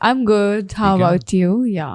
I'm good. How about you? Yeah,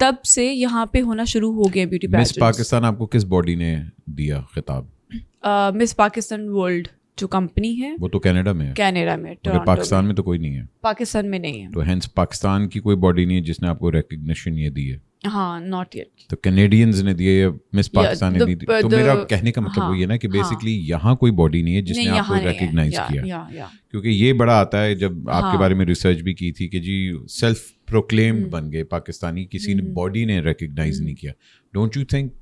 تب سے یہاں پہ ہونا شروع ہو گئے بیوٹی مس پیجنٹس. پاکستان آپ کو کس باڈی نے دیا خطاب؟ مس پاکستان ورلڈ جو کمپنی ہے وہ تو کینیڈا میں ہے, کینیڈا میں, مگر پاکستان میں تو کوئی نہیں ہے. پاکستان میں نہیں ہے. تو ہینس پاکستان کی کوئی باڈی نہیں ہے جس نے آپ کو ریکگنیشن یہ دی ہے. ہاں, ناٹ یٹ. تو کینیڈینز نے دیے یا مس پاکستان نے دی؟ تو میرا کہنے کا مطلب وہی ہے نا کہ بیسکلی یہاں کوئی باڈی نہیں ہے جس نے آپ کو ریکگنائز کیا, کیونکہ یہ بڑا آتا ہے جب آپ کے بارے میں ریسرچ بھی کی تھی کہ جی سیلف پروکلیمڈ بن گئے پاکستانی, کسی نے باڈی نے ریکگنائز نہیں کیا. ڈونٹ یو تھنک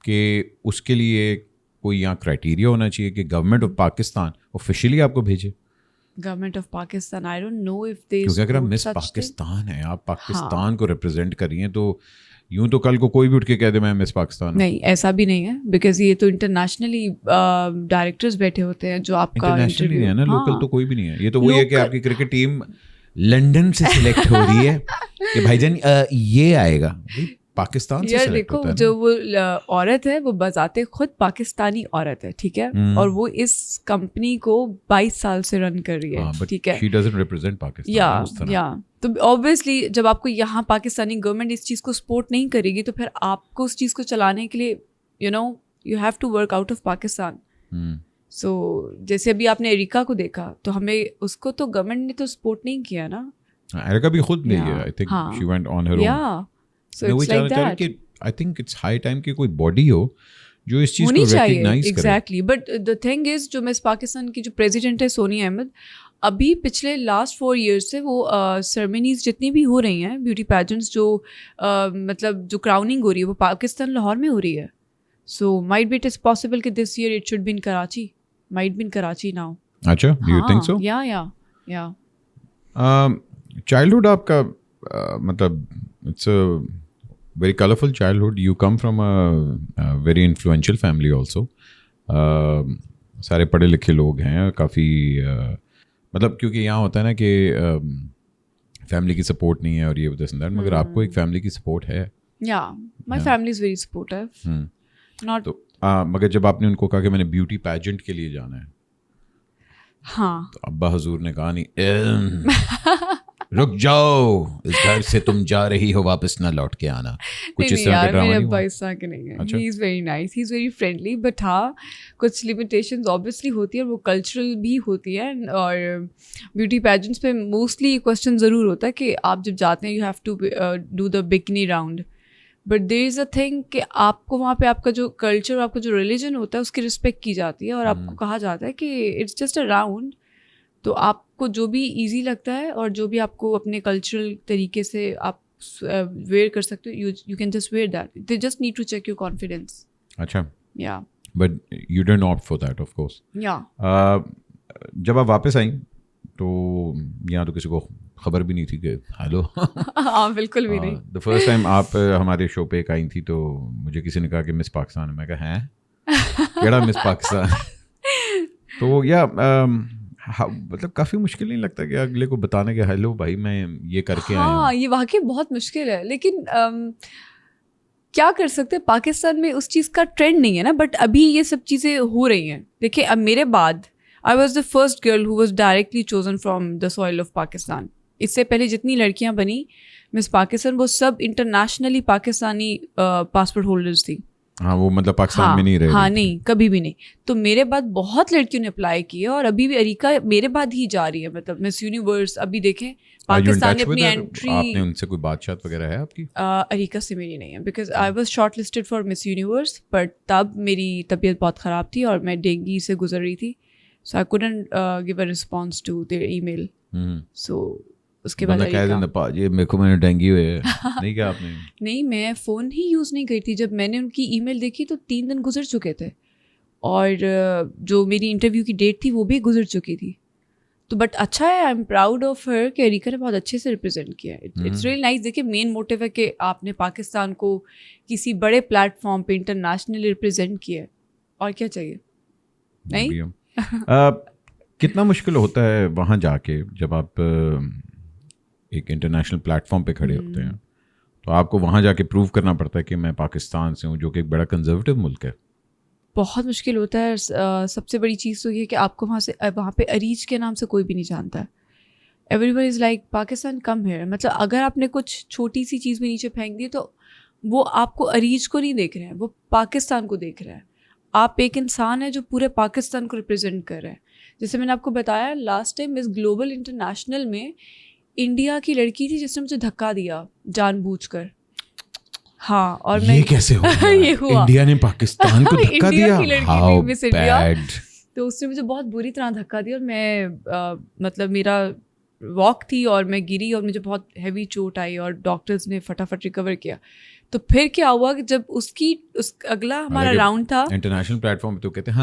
کہ اس کے لیے کوئی یہاں کرائٹیریا ہونا چاہیے کہ گورنمنٹ آف پاکستان آفیشیلی آپ کو بھیجے؟ Government of Pakistan, I don't know if they, کیونکہ اگر آپ مس پاکستان ہیں, آپ پاکستان کو ریپرزینٹ کر رہی ہیں, تو یوں تو کل کو کوئی بھی اٹھ کے کہہ دے میں مس پاکستان. نہیں, ایسا بھی نہیں ہے, بیکاز یہ تو انٹرنیشنلی ڈائریکٹرز بیٹھے ہوتے ہیں جو آپ کا انٹرنیشنل نہیں ہے نا, لوکل تو کوئی بھی نہیں ہے. یہ تو وہی ہے کہ آپ کی کرکٹ ٹیم لنڈن سے سلیکٹ ہو رہی ہے کہ بھائی جان یہ آئے گا, پاکستان سے سلیکٹ ہوتا ہے. جو وہ عورت ہے وہ بذات خود پاکستانی عورت ہے, ٹھیک ہے, اور وہ اس کمپنی کو 22 سال سے رن کر رہی ہے, ٹھیک ہے. She doesn't represent Pakistan. یا تو آبویسلی جب آپ کو یہاں پاکستانی گورنمنٹ اس چیز کو سپورٹ نہیں کرے گی تو پھر آپ کو اس چیز کو چلانے کے لیے you have to work out of Pakistan. So جیسے ابھی آپ نے ایریکا کو دیکھا تو ہمیں اس کو تو گورنمنٹ نے تو سپورٹ نہیں کیا نا. ایریکا بھی خود نہیں ہے, I think she went on Hare own. So it's like that. I think it's high time کہ کوئی باڈی ہو جو اس چیز کو ریکگنائز کرے. Exactly. But the thing is جو مس پاکستان کی جو پریزیڈنٹ ہے سونیا احمد, ابھی پچھلے لاسٹ 4 years سے وہ سرمنیز جتنی بھی ہو رہی ہیں بیوٹی پیجنٹس جو مطلب جو کراؤننگ ہو رہی ہے وہ پاکستان لاہور میں ہو رہی ہے. So might be it is possible کہ this year it should be in Karachi. Might be in Karachi now. اچھا, do you think so? Yeah. Childhood آپ کا مطلب it's a very colorful childhood. You come from a very influential family also. سارے پڑھے لکھے لوگ ہیں کافی, مطلب کیونکہ یہاں ہوتا ہے نا کہ فیملی کی سپورٹ نہیں ہے اور یہ دس اینڈ دیٹ, مگر آپ کو ایک فیملی کی سپورٹ ہے. My family is very supportive. Not تو مگر جب آپ نے ان کو کہا کہ میں نے بیوٹی پیجنٹ کے لیے جانا ہے, ہاں, تو ابا حضور نے کہا نہیں رک جاؤ, اس گھر سے تم جا رہی ہو واپس نہ لوٹ کے آنا, کچھ اس طرح کا ڈرامہ نہیں ہوا؟ اس طرح کے نہیں ہے. He is very nice, he is very friendly, but ہاں کچھ لمیٹیشنز آبویسلی ہوتی ہیں, وہ کلچرل بھی ہوتی ہے. اور بیوٹی پیجنٹس پہ موسٹلی کوشچن ضرور ہوتا ہے کہ آپ جب جاتے ہیں you have to do the bikini round, but there is a thing کہ آپ کو وہاں پہ آپ کا جو کلچر اور آپ کا جو ریلیجن ہوتا ہے اس کی رسپیکٹ کی جاتی ہے, اور آپ کو کہا جاتا ہے کہ اٹس جسٹ اے راؤنڈ. تو آپ کو جو بھی ایزی لگتا ہے اور جو بھی آپ کو اپنے کلچرل طریقے سے آپ ویئر کر سکتے ہو, you can just wear that. They just need to check your confidence. اچھا, یا but you don't opt for that of course. یا جب آپ واپس آئیں تو یہاں تو کسی کو خبر بھی نہیں تھی کہ ہیلو. ہاں بالکل بھی نہیں. دا فرسٹ ٹائم آپ ہمارے شو پہ ایک آئی تھی تو مجھے کسی نے کہا کہ مس پاکستان ہے. میں کہا ہیں کیڑا مس پاکستان؟ تو یا مطلب کافی مشکل نہیں لگتا کہ اگلے کو بتانا کہ ہیلو بھائی میں یہ کر کے آیا ہوں؟ ہاں, یہ واقعی بہت مشکل ہے, لیکن کیا کر سکتے, پاکستان میں اس چیز کا ٹرینڈ نہیں ہے نا, بٹ ابھی یہ سب چیزیں ہو رہی ہیں. دیکھیں اب میرے بعد I was the first girl who was directly chosen from the soil of Pakistan. اس سے پہلے جتنی لڑکیاں بنی مس پاکستان وہ سب انٹرنیشنلی پاکستانی پاسپورٹ ہولڈرز تھیں. ہاں, وہ مطلب پاکستان میں نہیں رہے. ہاں نہیں, کبھی بھی نہیں. تو میرے بعد بہت لڑکیوں نے اپلائی کیا اور ابھی بھی اریکا میرے بعد ہی جا رہی ہے, مطلب مس یونیورس. ابھی دیکھیں پاکستان نے اپنی انٹری, آپ نے ان سے کوئی بات چات وغیرہ ہے آپ کی؟ اریکا سے میری نہیں ہے, because I was short listed for Miss Universe, but تب میری طبیعت بہت خراب تھی اور میں ڈینگی سے گزر رہی تھی. So I couldn't give a response to their email. So اس کے بعد یہ میرے کو میں نے ڈینگی ہوئے نہیں کہا آپ نے؟ نہیں, میں فون ہی یوز نہیں کری تھی. جب میں نے ان کی ای میل دیکھی تو 3 دن گزر چکے تھے, اور جو میری انٹرویو کی ڈیٹ تھی وہ بھی گزر چکی تھی. تو بٹ اچھا ہے, I am proud of her کہ اریکا نے بہت اچھے سے ریپرزینٹ کیا. It's really nice. دیکھیے مین موٹیو ہے کہ آپ نے پاکستان کو کسی بڑے پلیٹ فارم پہ انٹرنیشنلی ریپرزینٹ کیا ہے, اور کیا چاہیے. نہیں کتنا مشکل ہوتا ہے وہاں جا کے جب آپ ایک انٹرنیشنل پلیٹ فارم پہ کھڑے ہوتے ہیں, تو آپ کو وہاں جا کے پروو کرنا پڑتا ہے کہ میں پاکستان سے ہوں, جو کہ ایک بڑا کنزرویٹو ملک ہے. بہت مشکل ہوتا ہے. سب سے بڑی چیز تو یہ کہ آپ کو وہاں پہ اریج کے نام سے کوئی بھی نہیں جانتا ہے. everybody is like Pakistan come here. مطلب اگر آپ نے کچھ چھوٹی سی چیز بھی نیچے پھینک دی تو وہ آپ کو عریج کو نہیں دیکھ رہے ہیں, وہ پاکستان کو دیکھ رہے ہیں. آپ ایک انسان ہے جو پورے پاکستان کو ریپرزینٹ کر رہے ہیں. جیسے میں نے آپ کو بتایا لاسٹ ٹائم مس گلوبل انٹرنیشنل میں انڈیا کی لڑکی تھی جس نے مجھے دھکا دیا جان بوجھ کر. ہاں, اور میں یہ کیسے ہوا؟ یہ ہوا انڈیا نے پاکستان کو دھکا دیا. کی لڑکی تھی مس انڈیا, تو اس نے مجھے بہت بری طرح دھکا دیا اور میں مطلب میرا واک تھی اور میں گری اور مجھے بہت ہیوی چوٹ آئی اور ڈاکٹرز نے فٹافٹ ریکور کیا. تو پھر کیا ہوا کہ جب اس اگلا ہمارا راؤنڈ تھا انٹرنیشنل پلیٹ فارم پہ تو کہتے ہیں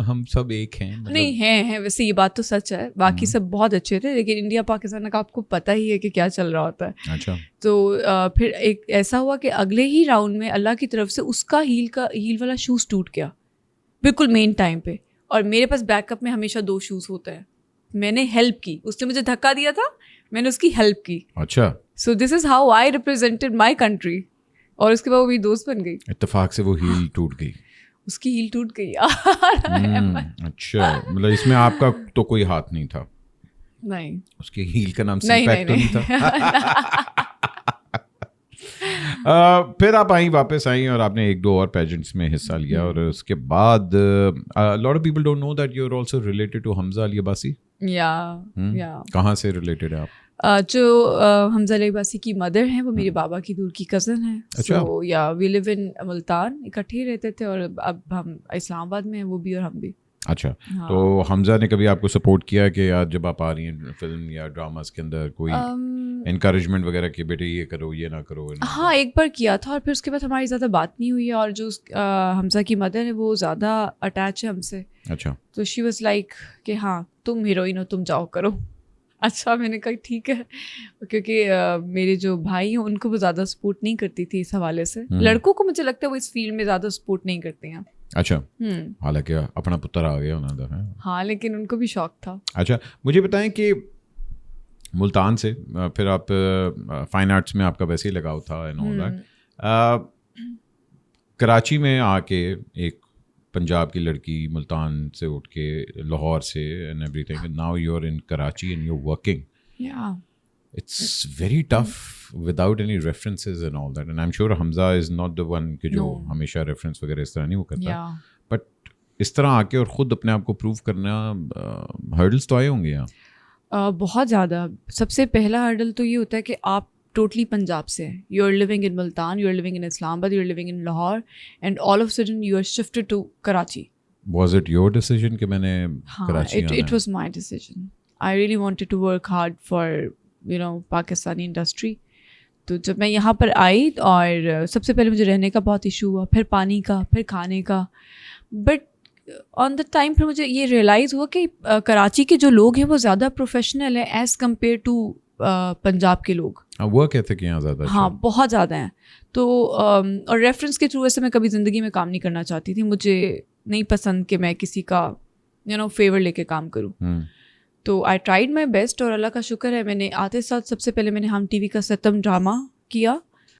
ہم سب ایک ہیں. نہیں ہیں ویسے یہ بات تو سچ ہے, باقی سب بہت اچھے تھے, لیکن انڈیا پاکستان کا آپ کو پتہ ہی ہے کہ کیا چل رہا ہوتا ہے. اچھا. تو پھر ایک ایسا ہوا کہ اگلے ہی راؤنڈ میں اللہ کی طرف سے اس کا ہیل والا شوز ٹوٹ گیا بالکل مین ٹائم پہ, اور میرے پاس بیک اپ میں ہمیشہ 2 شوز ہوتے ہیں. میں نے ہیلپ کی, اس نے مجھے دھکا دیا تھا, میں نے اس کی ہیلپ کی. اچھا. So this is how I represented my country. اور اس کے بعد وہ میری دوست بن گئی. اتفاق سے وہ ہیل ٹوٹ گئی. اس کی ہیل ٹوٹ گئی. اچھا, مطلب اس میں آپ کا تو کوئی ہاتھ نہیں تھا؟ نہیں. اس کی ہیل کا نام سمپیکٹ تو نہیں تھا؟ پھر آپ واپس آئیں اور آپ نے 1-2 اور پیجنٹس میں حصہ لیا, اور اس کے بعد lot of people don't know that you are also related to Hamza Ali Abbasi. کہاں سے ریلیٹڈ ہے آپ؟ جو حمزہ علی عباسی کی مدر ہیں وہ میرے بابا کی دور کی کزن ہیں. سو یا وی لیو ان ملتان, اکٹھے رہتے تھے, اور اب ہم اسلام آباد میں ہیں, وہ بھی اور ہم بھی. اچھا. تو حمزہ نے کبھی آپ کو سپورٹ کیا کہ یار جب آپ آ رہی ہیں فلم یا ڈراماز کے اندر کوئی انکریجمنٹ وغیرہ کہ بیٹے یہ کرو یہ نہ کرو؟ ہاں, ایک بار کیا تھا, اور پھر اس کے بعد ہماری زیادہ بات نہیں ہوئی, اور جو حمزہ کی مدر ہے وہ زیادہ اٹیچ ہے ہم سے. اچھا. تو شی واز لائک کہ ہاں تم ہیروئن ہو, تم جاؤ کرو. اچھا, میں نے کہا ٹھیک ہے, کیونکہ میرے جو بھائی ہیں ان کو وہ زیادہ سپورٹ نہیں کرتی تھی اس حوالے سے. لڑکوں کو مجھے لگتا ہے وہ اس فیلڈ میں زیادہ سپورٹ نہیں کرتے ہیں. اچھا. حالانکہ اپنا پتر آ گیا انہوں نے. ہاں, لیکن ان کو بھی شوق تھا. اچھا, مجھے بتائیں کہ ملتان سے پھر آپ فائن آرٹس میں آپ کا ویسے ہی لگاؤ تھا اینڈ آل دیٹ, کراچی میں آ کے ایک پنجاب کی لڑکی ملتان سے اٹھ کے لاہور سے and everything, now you are in Karachi and you are working. It's very tough without any references and all that, and I am sure Hamza is not the one کہ جو ہمیشہ ریفرنس وغیرہ اس طرح نہیں وہ کرتا, بٹ اس طرح آ کے اور خود اپنے آپ کو پروو کرنا, ہرڈلس تو آئے ہوں گے یہاں بہت زیادہ. سب سے پہلا ہرڈل تو یہ ہوتا ہے کہ آپ ٹوٹلی پنجاب سے ہیں, you are living in Multan, you are living in Islamabad, you are living in Lahore, and all of sudden you are shifted to Karachi. Was it your decision کہ میں نے کراچی آنا ہے؟ It was my decision. I really wanted to work hard for Pakistani industry. تو جب میں یہاں پر آئی, اور سب سے پہلے مجھے رہنے کا بہت ایشو ہوا, پھر پانی کا, پھر کھانے کا, بٹ آن دا ٹائم پھر مجھے یہ ریئلائز ہوا کہ کراچی کے جو لوگ ہیں وہ زیادہ پروفیشنل ہیں ایز کمپیئر ٹو پنجاب کے لوگ. وہ کہتے کہ یہاں زیادہ, ہاں بہت زیادہ ہیں. تو اور ریفرنس کے تھرو ویسے میں کبھی زندگی میں کام نہیں کرنا چاہتی تھی, مجھے نہیں پسند کہ میں کسی کا فیور لے کے کام کروں. تو آئی ٹرائیڈ مائی بیسٹ, اور اللہ کا شکر ہے میں نے آتے ساتھ سب سے پہلے میں نے ہم ٹی وی کا ستم ڈرامہ کیا.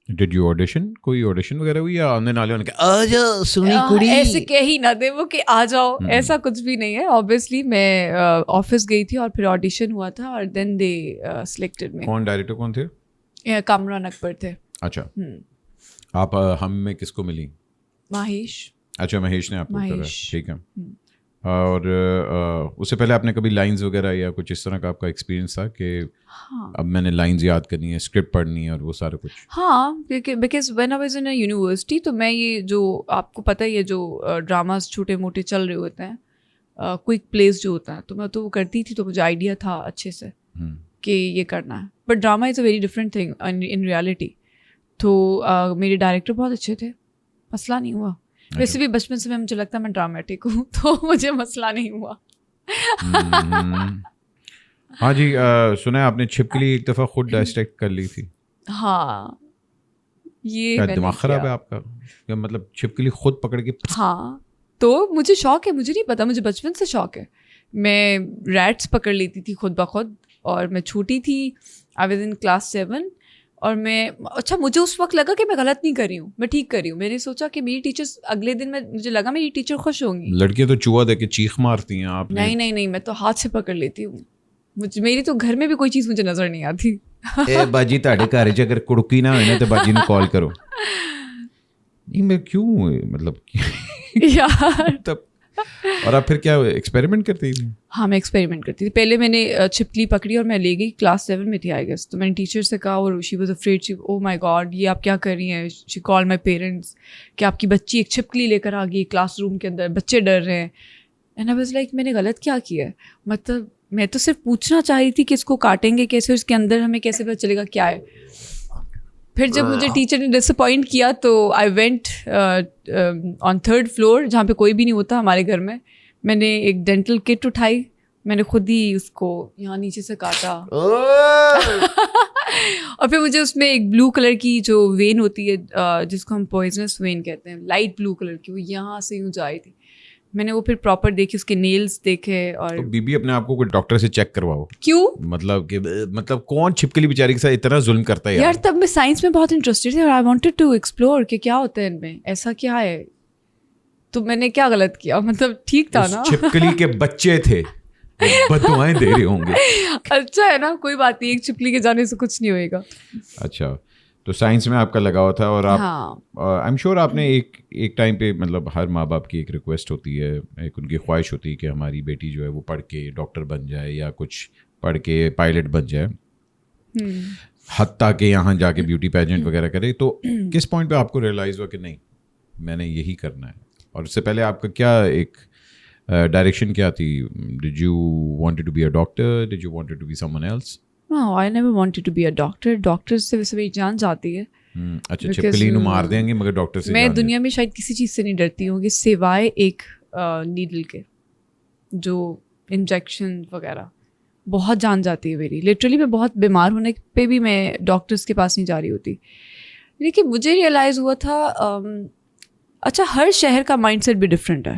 ڈڈ یو آڈیشن, کوئی آڈیشن وغیرہ ہوئی یا آنے والے نے کہا آ جاؤ سونی کڑی, ایسے کہہ ہی نہ دے وہ کہ آ جاؤ, ایسا کچھ بھی نہیں ہے. آبویسلی میں آفس گئی تھی اور پھر آڈیشن ہوا تھا, اور دین دے سلیکٹڈ می. کون ڈائریکٹر کون تھے؟ کامران اکبر تھے. اچھا. آپ ہم میں کس کو ملی؟ مہیش. اچھا, مہیش نے آپ کو کرا, ٹھیک ہے. اور اس سے پہلے آپ نے کبھی لائنز وغیرہ یا کچھ اس طرح کا آپ کا ایکسپیرینس تھا کہ اب میں نے لائنز یاد کرنی ہے, اسکرپٹ پڑھنی ہے اور وہ سارا کچھ؟ ہاں, because when I was in university تو میں یہ جو آپ کو پتہ ہی ہے جو ڈراماز چھوٹے موٹے چل رہے ہوتے ہیں, کوئک پلیز جو ہوتا ہے, تو میں تو وہ کرتی تھی, تو مجھے آئیڈیا تھا اچھے سے کہ یہ کرنا ہے. But drama is a very different thing in reality. تو میرے ڈائریکٹر بہت اچھے تھے, مسئلہ نہیں ہوا. ویسے بھی بچپن سے مجھے لگتا ہے میں ڈرامیٹک ہوں, تو مجھے مسئلہ نہیں ہوا. ہاں جی, سنا آپ نے چھپکلی ایک دفعہ خود ڈائسیکٹ کر لی تھی. ہاں, یہ دماغ خراب ہے آپ کا, مطلب چھپکلی خود پکڑ کے؟ ہاں, تو مجھے شوق ہے, مجھے نہیں پتا, مجھے بچپن سے شوق ہے. میں ریٹس پکڑ لیتی تھی خود بخود, اور میں چھوٹی تھی, آئی واز ان کلاس 7, اور میں اچھا مجھے اس وقت لگا کہ میں غلط نہیں کر رہی ہوں, میں ٹھیک کر رہی ہوں. میں نے سوچا کہ میری ٹیچرس اگلے دن مجھے لگا میری ٹیچر خوش ہوں گی. لڑکیاں تو چوہا دے کے چیخ مارتی ہیں, آپ نہیں, میں تو ہاتھ سے پکڑ لیتی ہوں. مجھے میری تو گھر میں بھی کوئی چیز مجھے نظر نہیں آتی. اے باجی ਤੁਹਾਡੇ ਘਰ 'ਚ ਅਗਰ ਕੁੜਕੀ ਨਾ ਹੋਏ ਨਾ ਤੇ ਬਾਜੀ ਨੂੰ ਕਾਲ ਕਰੋ. نہیں میں کیوں مطلب یار تب. اور آپ پھر کیا ایکسپیریمنٹ کرتی تھی؟ ہاں میں ایکسپیریمنٹ کرتی تھی. پہلے میں نے چھپکلی پکڑی اور میں لے گئی, کلاس 7 میں تھی آئی گیس. تو میں نے ٹیچر سے کہا اور she was afraid, she O my God یہ آپ کیا کر رہی ہیں. شی کال مائی پیرنٹس کہ آپ کی بچی ایک چھپکلی لے کر آ گئی کلاس روم کے اندر, بچے ڈر رہے ہیں. اینڈ آئی واز لائک میں نے غلط کیا کیا ہے, مطلب میں تو صرف پوچھنا چاہ رہی تھی کہ اس کو کاٹیں گے کیسے, اس کے اندر ہمیں کیسے پتہ چلے گا کیا ہے. پھر جب مجھے ٹیچر نے ڈس اپوائنٹ کیا تو I went on 3rd floor جہاں پہ کوئی بھی نہیں ہوتا ہمارے گھر میں. میں نے ایک ڈینٹل کٹ اٹھائی, میں نے خود ہی اس کو یہاں نیچے سے کاٹا اور پھر مجھے اس میں ایک بلو کلر کی جو وین ہوتی ہے جس کو ہم پوائزنس وین کہتے ہیں, لائٹ بلو کلر کی, وہ یہاں سے یوں جا رہی تھی. میں نے وہ پھر پراپر دیکھی, اس کے نیلز دیکھے. اور بی بی اپنے آپ کو کوئی ڈاکٹر سے چیک کرواؤ. کیوں مطلب کون چھپکلی بیچاری کے ساتھ اتنا ظلم کرتا ہے یار. تب میں سائنس میں بہت انٹرسٹیڈ تھی اور آئی وانٹیڈ ٹو ایکسپلور کہ کیا ہوتا ہے ان میں, ایسا کیا ہے. تو میں نے کیا غلط کیا, مطلب ٹھیک تھا نا. چھپکلی کے بچے تھے, بددعائیں دے رہے ہوں گے. اچھا ہے نا, کوئی بات نہیں, ایک چھپکلی کے جانے سے کچھ نہیں ہوئے گا. اچھا تو سائنس میں آپ کا لگاؤ تھا. اور آپ آئی ایم شیور آپ نے ایک ٹائم پہ مطلب ہر ماں باپ کی ایک ریکویسٹ ہوتی ہے, ایک ان کی خواہش ہوتی ہے کہ ہماری بیٹی جو ہے وہ پڑھ کے ڈاکٹر بن جائے یا کچھ پڑھ کے پائلٹ بن جائے, حتیٰ کہ یہاں جا کے بیوٹی پیجنٹ وغیرہ کرے. تو کس پوائنٹ پہ آپ کو ریئلائز ہوا کہ نہیں میں نے یہی کرنا ہے؟ اور اس سے پہلے آپ کا کیا ایک ڈائریکشن کیا تھی؟ Did you wanted to be a doctor, did you wanted to be someone else? No, I never wanted to be a doctor. Doctor سے ویسے میری جان جاتی ہے. اچھا چھپکلی نو مار دیں گے مگر ڈاکٹر سے. میں دنیا میں شاید کسی چیز سے نہیں ڈرتی ہوں گی سوائے ایک نیڈل کے, جو انجیکشن وغیرہ بہت جان جاتی ہے میری. لٹرلی میں بہت بیمار ہونے پہ بھی میں ڈاکٹرس کے پاس نہیں جا رہی ہوتی. لیکن مجھے ریئلائز ہوا تھا اچھا ہر شہر کا مائنڈ سیٹ بھی ڈفرینٹ ہے.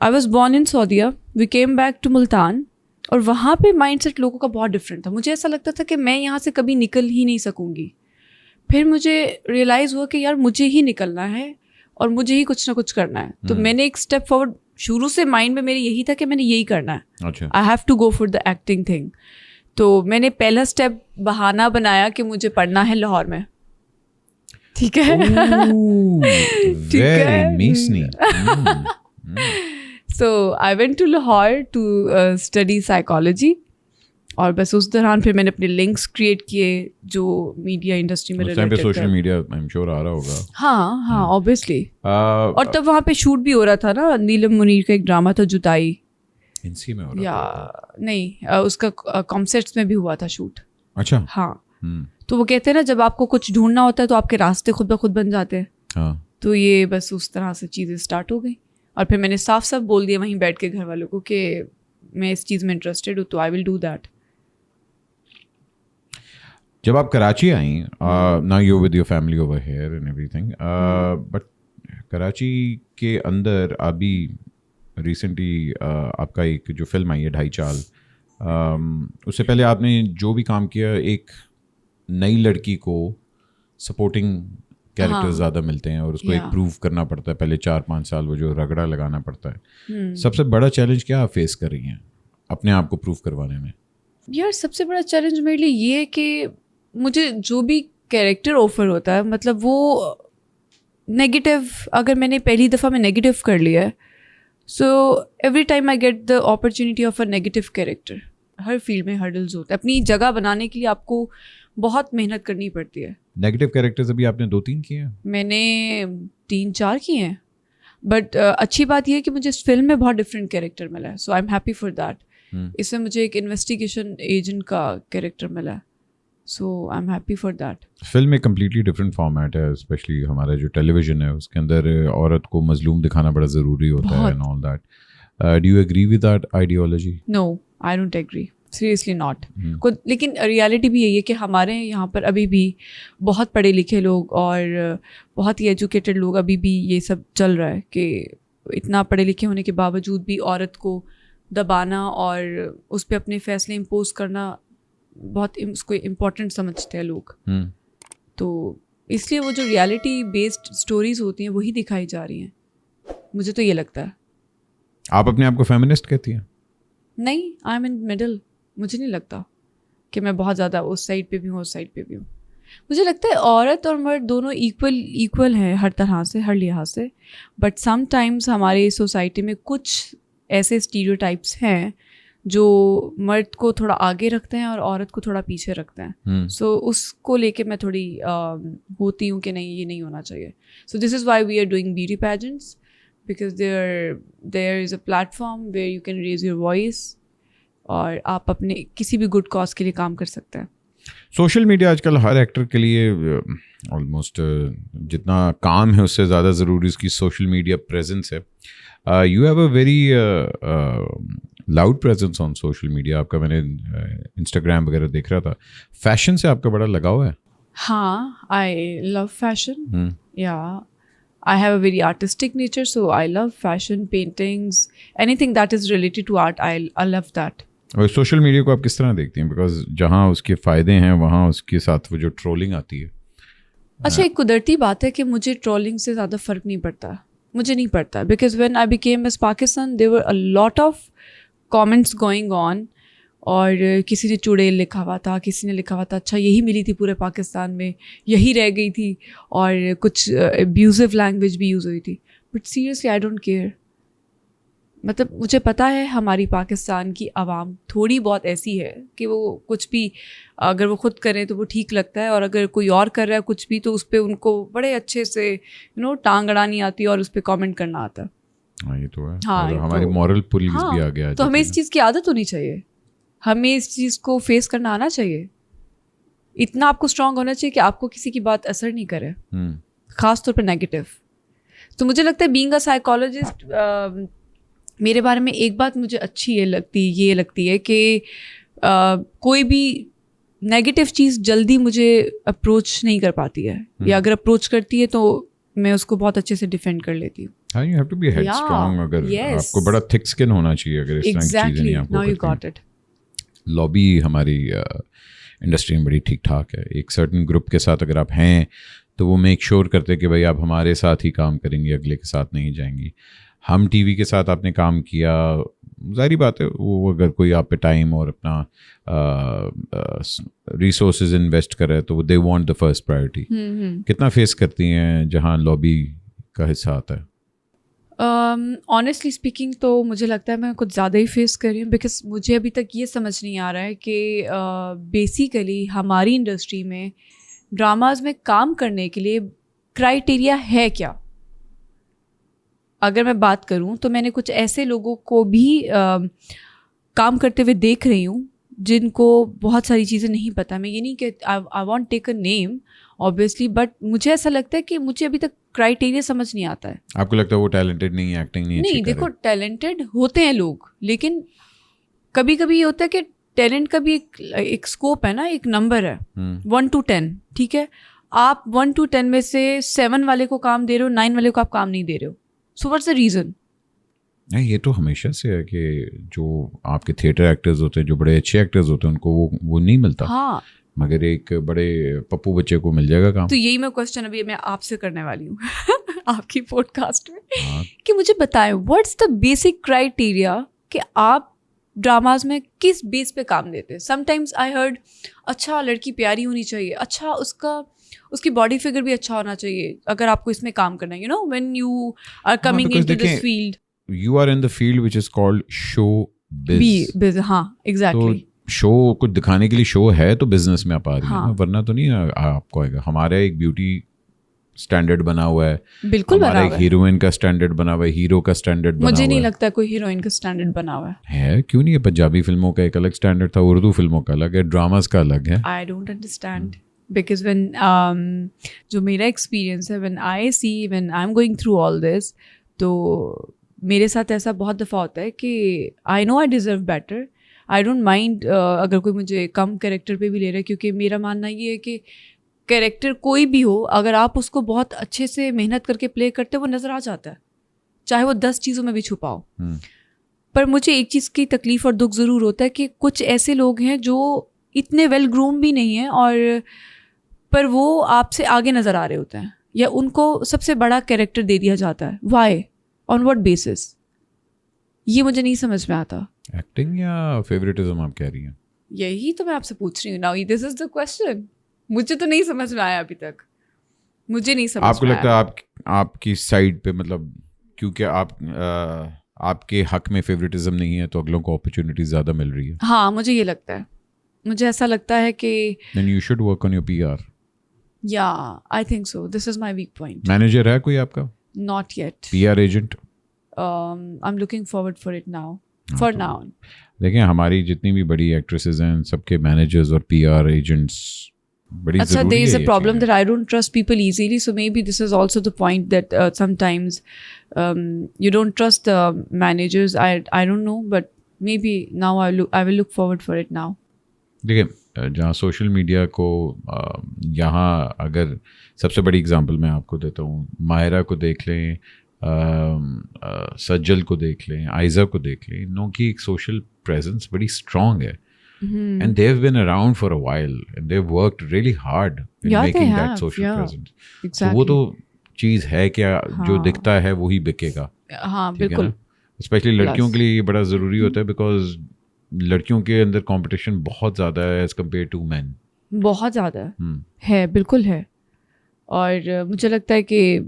I was born in Saudia, we came back to Multan, اور وہاں پہ مائنڈ سیٹ لوگوں کا بہت ڈفرینٹ تھا. مجھے ایسا لگتا تھا کہ میں یہاں سے کبھی نکل ہی نہیں سکوں گی. پھر مجھے ریئلائز ہوا کہ یار مجھے ہی نکلنا ہے اور مجھے ہی کچھ نہ کچھ کرنا ہے. تو میں نے ایک اسٹیپ فارورڈ, شروع سے مائنڈ میں میرے یہی تھا کہ میں نے یہی کرنا ہے. I have to go for the acting thing. تو میں نے پہلا اسٹیپ بہانہ بنایا کہ مجھے پڑھنا ہے لاہور میں. ٹھیک ہے, so I went to Lahore to study psychology. اور بس اس دوران پھر میں نے اپنے لنکس کریٹ کیے جو میڈیا انڈسٹری میں social media I am sure آ رہا ہوگا. ہاں اوبیسلی. اور تب وہاں پہ شوٹ بھی ہو رہا تھا نا, نیلم منیر کا ایک ڈرامہ تھا جدائی, یا نہیں اس کا کانسرٹس میں بھی ہوا تھا شوٹ. اچھا ہاں. تو وہ کہتے ہیں نا جب آپ کو کچھ ڈھونڈنا ہوتا ہے تو آپ کے راستے خود بخود بن جاتے ہیں. تو یہ بس اس طرح سے چیزیں اسٹارٹ ہو گئی. اور پھر میں نے صاف صاف بول دیا وہیں بیٹھ کے گھر والوں کو کہ میں اس چیز میں انٹرسٹیڈ ہوں, تو آئی ول ڈو دیٹ. جب آپ کراچی آئیں, نا you with your family over here and every thing, but Karachi کے اندر ابھی ریسنٹلی آپ کا ایک جو فلم آئی ہے ڈھائی چال, اس سے پہلے آپ نے جو بھی کام کیا ایک نئی لڑکی کو سپورٹنگ کیریکٹر زیادہ ملتے ہیں اور اس کو ایک پروو کرنا پڑتا ہے پہلے 4-5 سال, وہ جو رگڑا لگانا پڑتا ہے. سب سے بڑا چیلنج کیا آپ فیس کر رہی ہیں اپنے آپ کو پروو کروانے میں؟ یار سب سے بڑا چیلنج میرے لیے یہ ہے کہ مجھے جو بھی کیریکٹر آفر ہوتا ہے مطلب وہ نیگیٹو, اگر میں نے پہلی دفعہ میں نیگیٹو کر لیا ہے, so every time I get the opportunity of a negative character. ہر فیلڈ میں ہرڈلز ہوتا ہے, اپنی جگہ بنانے کے لیے آپ کو بہت محنت کرنی پڑتی ہے. نیگیٹو کیریکٹرز ابھی آپ نے 2-3 کیے ہیں؟ میں نے 3-4 کیے ہیں, بٹ اچھی بات یہ ہے کہ مجھے اس فلم میں بہت ڈفرینٹ کیریکٹر ملا ہے, so I am happy for that. اس میں مجھے ایک انویسٹیگیشن ایجنٹ کا کیریکٹر ملا ہے, so I am happy for that. Film ایک کمپلیٹلی ڈفرینٹ فارمیٹ ہے, اسپیشلی ہمارا جو ٹیلی ویژن ہے اس کے اندر عورت کو مظلوم دکھانا بڑا ضروری ہوتا ہے and all that. Do you agree with that ideology? No, I don't agree, seriously not. لیکن ریالٹی بھی یہی ہے کہ ہمارے یہاں پر ابھی بھی بہت پڑھے لکھے لوگ اور بہت ہی ایجوکیٹڈ لوگ ابھی بھی یہ سب چل رہا ہے کہ اتنا پڑھے لکھے ہونے کے باوجود بھی عورت کو دبانا اور اس پہ اپنے فیصلے امپوز کرنا بہت اس کو امپورٹنٹ سمجھتے ہیں لوگ. تو اس لیے وہ جو ریالٹی بیسڈ اسٹوریز ہوتی ہیں وہی دکھائی جا رہی ہیں, مجھے تو یہ لگتا ہے. آپ اپنے آپ کو فیمنسٹ کہتی ہیں؟ نہیں, آئی ایم ان مڈل. مجھے نہیں لگتا کہ میں بہت زیادہ اس سائڈ پہ بھی ہوں اس سائڈ پہ بھی ہوں. مجھے لگتا ہے عورت اور مرد دونوں ایکول ہیں ہر طرح سے, ہر لحاظ سے, بٹ سم ٹائمز ہماری سوسائٹی میں کچھ ایسے اسٹیریوٹائپس ہیں جو مرد کو تھوڑا آگے رکھتے ہیں اور عورت کو تھوڑا پیچھے رکھتے ہیں. سو اس کو لے کے میں تھوڑی ہوتی ہوں کہ نہیں, یہ نہیں ہونا چاہیے. So this is why we are doing beauty pageants, because there is a platform where you can raise your voice, اور آپ اپنے کسی بھی گڈ کاز کے لیے کام کر سکتے ہیں. سوشل میڈیا آج کل ہر ایکٹر کے لیے آلموسٹ جتنا کام ہے اس سے زیادہ ضروری اس کی سوشل میڈیا پریزنس ہے. You have a very loud presence on social media. آپ کا میں نے انسٹاگرام وغیرہ دیکھ رہا تھا. فیشن سے آپ کا بڑا لگاؤ ہے. ہاں, آئی لو فیشن. یا I have a very artistic nature, so I love fashion, paintings, anything that is related to art. I love that. اور سوشل میڈیا کو آپ کس طرح دیکھتی ہیں؟ بیکاز جہاں اس کے فائدے ہیں وہاں اس کے ساتھ وہ جو ٹرولنگ آتی ہے. اچھا, ایک قدرتی بات ہے کہ مجھے ٹرولنگ سے زیادہ فرق نہیں پڑتا, مجھے نہیں پڑتا, because when I became miss Pakistan there were a lot of comments going on, اور کسی نے چڑیل لکھا ہوا تھا, کسی نے لکھا ہوا تھا اچھا یہی ملی تھی پورے پاکستان میں, یہی رہ گئی تھی, اور کچھ ابیوزو لینگویج بھی یوز ہوئی تھی. But seriously I don't care. مطلب مجھے پتہ ہے ہماری پاکستان کی عوام تھوڑی بہت ایسی ہے کہ وہ کچھ بھی اگر وہ خود کریں تو وہ ٹھیک لگتا ہے, اور اگر کوئی اور کر رہا ہے کچھ بھی تو اس پہ ان کو بڑے اچھے سے ٹانگ اڑانی آتی ہے اور اس پہ کامنٹ کرنا آتا ہے. ہاں, یہ تو ہے. ہماری مورل پولیس بھی آ گیا ہے. تو ہمیں اس چیز کی عادت ہونی چاہیے, ہمیں اس چیز کو فیس کرنا آنا چاہیے. اتنا آپ کو اسٹرانگ ہونا چاہیے کہ آپ کو کسی کی بات اثر نہیں کرے, خاص طور پہ نیگیٹو. تو مجھے لگتا ہے بینگ اے سائیکالوجسٹ, میرے بارے میں ایک بات مجھے اچھی یہ لگتی ہے کہ کوئی بھی نیگیٹو چیز جلدی مجھے اپروچ نہیں کر پاتی ہے, یا اگر اپروچ کرتی ہے تو میں اس کو بہت اچھے سے ڈیفینڈ کر لیتی ہوں. ہاں, you have to be headstrong. اگر آپ کو بڑا تھک اسکن ہونا چاہیے اگر اس طرح کی چیزیں نہیں آپ کو کرتی ہیں. لابی ہماری انڈسٹری میں بڑی ٹھیک ٹھاک ہے. ایک سرٹن گروپ کے ساتھ اگر آپ ہیں تو وہ میک شیور کرتے کہ بھائی آپ ہمارے ساتھ ہی کام کریں گے, اگلے کے ساتھ نہیں جائیں گی. ہم ٹی وی کے ساتھ آپ نے کام کیا, ظاہری بات ہے وہ اگر کوئی آپ پہ ٹائم اور اپنا ریسورسز انویسٹ کرے تو they want the first priority. کتنا فیس کرتی ہیں جہاں لابی کا حصہ آتا ہے؟ آنیسٹلی اسپیکنگ تو مجھے لگتا ہے میں کچھ زیادہ ہی فیس کر رہی ہوں, بیکاز مجھے ابھی تک یہ سمجھ نہیں آ رہا ہے کہ بیسیکلی ہماری انڈسٹری میں ڈراماز میں کام کرنے کے لیے کرائٹیریا ہے کیا. اگر میں بات کروں تو میں نے کچھ ایسے لوگوں کو بھی کام کرتے ہوئے دیکھ رہی ہوں جن کو بہت ساری چیزیں نہیں پتہ. میں یہ نہیں کہ I want take a name obviously, but مجھے ایسا لگتا ہے کہ مجھے ابھی تک کرائٹیریا سمجھ نہیں آتا ہے. آپ کو لگتا ہے وہ ٹیلنٹڈ نہیں ہے, ایکٹنگ نہیں؟ دیکھو ٹیلنٹڈ ہوتے ہیں لوگ, لیکن کبھی کبھی یہ ہوتا ہے کہ ٹیلنٹ کا بھی ایک اسکوپ ہے نا, ایک نمبر ہے 1 to 10. ٹھیک ہے, آپ 1 to 10 میں سے 7 والے کو کام دے رہے ہو, 9 والے کو آپ کام نہیں دے رہے ہو. So what's the reason? نہیں, یہ تو ہمیشہ سے ہے کہ جو آپ کے تھیٹر ایکٹرز ہوتے ہیں, جو بڑے اچھے ایکٹرز ہوتے ہیں, ان کو وہ نہیں ملتا. ہاں, مگر ایک بڑے پپو بچے کو مل جائے گا کام. تو یہی میں کوشچن ابھی میں آپ سے کرنے والی ہوں آپ کی پوڈ کاسٹ میں, کہ مجھے بتائیں واٹس دا بیسک کرائٹیریا کہ آپ ڈراماز میں کس بیس پہ کام دیتے ہیں. سم ٹائمز آئی ہرڈ اچھا لڑکی پیاری ہونی چاہیے, اچھا اس کی باڈی فگر بھی اچھا ہونا چاہیے اگر آپ کو اس میں کام کرنا ہے. When you are coming into this field, you are in the field which is called show biz. ہاں ایگزیکٹلی. شو کچھ دکھانے کے لیے شو ہے تو بزنس میں آپ آ رہی ہیں, ورنہ تو نہیں آپ کو آئے گا. ہمارا ایک بیوٹی اسٹینڈرڈ بنا ہوا ہے, بالکل ہمارا ایک ہیروئن کا اسٹینڈرڈ بنا ہوا ہے, ہیرو کا اسٹینڈرڈ بنا ہوا ہے. مجھے نہیں لگتا کوئی ہیروئن کا اسٹینڈرڈ بنا ہوا ہے. کیوں نہیں ہے؟ پنجابی فلموں کا ایک الگ اسٹینڈرڈ تھا, اردو فلموں کا الگ ہے, ڈراماز کا الگ ہے. I don't understand, because when جو میرا ایکسپیرئنس ہے, when I am going through all this, تو میرے ساتھ ایسا بہت دفعہ ہوتا ہے کہ I know I deserve better. I don't mind اگر کوئی مجھے کم کریکٹر پہ بھی لے رہا ہے, کیونکہ میرا ماننا یہ ہے کہ کریکٹر کوئی بھی ہو, اگر آپ اس کو بہت اچھے سے محنت کر کے پلے کرتے وہ نظر آ جاتا ہے, چاہے وہ 10 چیزوں میں بھی چھپا ہو. پر مجھے ایک چیز کی تکلیف اور دکھ ضرور ہوتا ہے کہ کچھ ایسے لوگ ہیں جو اتنے ویل گروم بھی نہیں ہیں, اور پر وہ آپ سے آگے نظر آ رہے ہوتے ہیں, یا ان کو سب سے بڑا کریکٹر دے دیا جاتا ہے. وائی, آن واٹ بیسس, یہ مجھے نہیں سمجھ میں آتا. ایکٹنگ یا فیوریٹزم آپ کہہ رہی ہیں؟ یہی تو میں آپ سے پوچھ رہی ہوں. Now this is the question. مجھے تو نہیں سمجھ میں آیا ابھی تک, مجھے نہیں سمجھ. آپ کو لگتا ہے آپ کی سائڈ پہ مطلب کیونکہ آپ کے حق میں فیوریٹزم نہیں ہے تو اگلوں کو اپرچونیٹی زیادہ مل رہی ہے؟ ہاں مجھے یہ لگتا ہے, مجھے ایسا لگتا ہے کہ then you should work on your PR. Yeah, I think so. This is my weak point. Manager ہے کوئی آپ کا؟ Not yet. PR agent? I'm looking forward for it now. For now. دیکھیں ہماری جتنی بھی بڑی ایکٹریسز ہیں سب کے مینیجرز اور PR ایجنٹس بڑی ضروری ہے. There is a problem that I don't trust people easily. So maybe this is also the point that sometimes you don't trust the managers. I don't know, but maybe now I will look forward for it now. دیکھیں جہاں social media کو یہاں اگر سب سے بڑی example میں آپ کو دیتا ہوں, ماہرہ کو دیکھ لیں, سجل کو دیکھ لیں, آئزہ کو دیکھ لیں, انہوں کی ایک سوشل پریزنس بڑی اسٹرانگ ہے. And they've been around for a while and they've worked really hard in making that social presence. Exactly. وہ تو چیز ہے کہ جو دکھتا ہے وہی بکے گا. ہاں بالکل. اسپیشلی لڑکیوں کے لیے یہ بڑا ضروری ہوتا ہے بیکاز لڑکیوں کے اندر کمپٹیشن بہت زیادہ ہے ایز کمپیئر ٹو مین. بہت زیادہ ہے, بالکل ہے. اور مجھے لگتا ہے کہ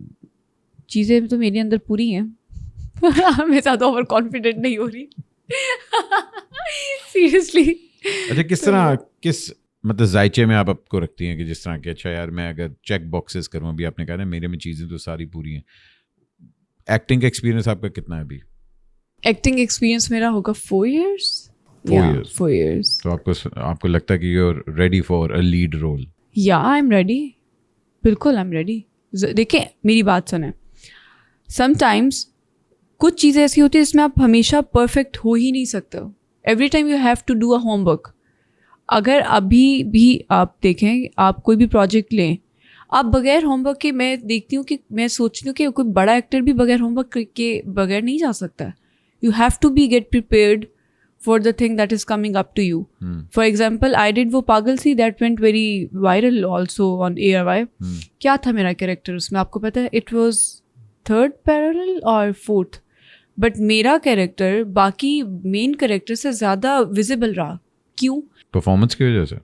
چیزیں تو میرے اندر پوری ہیں, میں زیادہ اوور کانفیڈنٹ نہیں ہو رہی سیریسلی. اچھا کس طرح کس مطلب ذائچے میں آپ کو رکھتی ہیں کہ جس طرح کہ اچھا یار میں اگر چیک باکسز کروں, ابھی آپ نے کہا نا میرے میں چیزیں تو ساری پوری ہیں. ایکٹنگ ایکسپیرینس آپ کا کتنا ہے ابھی؟ ایکٹنگ ایکسپیرینس میرا ہوگا 4 years. 4 years. تو آپ کو لگتا ہے کہ you are ready for a lead role? Yeah I am ready, بالکل آئی ایم ریڈی. دیکھیں میری بات سنیں, سم ٹائمس کچھ چیزیں ایسی ہوتی ہیں جس میں آپ ہمیشہ پرفیکٹ ہو ہی نہیں سکتے. Every time you have to do a homework. اگر ابھی بھی آپ دیکھیں, آپ کوئی بھی پروجیکٹ لیں, آپ بغیر ہوم ورک کے, میں دیکھتی ہوں کہ میں سوچتی ہوں کہ کوئی بڑا ایکٹر بھی بغیر ہوم ورک کے بغیر نہیں جا سکتا. You have to be get prepared for the thing that is coming up to you. For example I did وہ پاگل سی that went very viral also on ARY. کیا تھا میرا کیریکٹر اس میں آپ کو پتہ ہے؟ اٹ واز 3rd parallel اور 4th, بٹ میرا کیریکٹر باقی مین کیریکٹر سے زیادہ ویزیبل رہا. کیوں؟ پرفارمنس کی وجہ سے.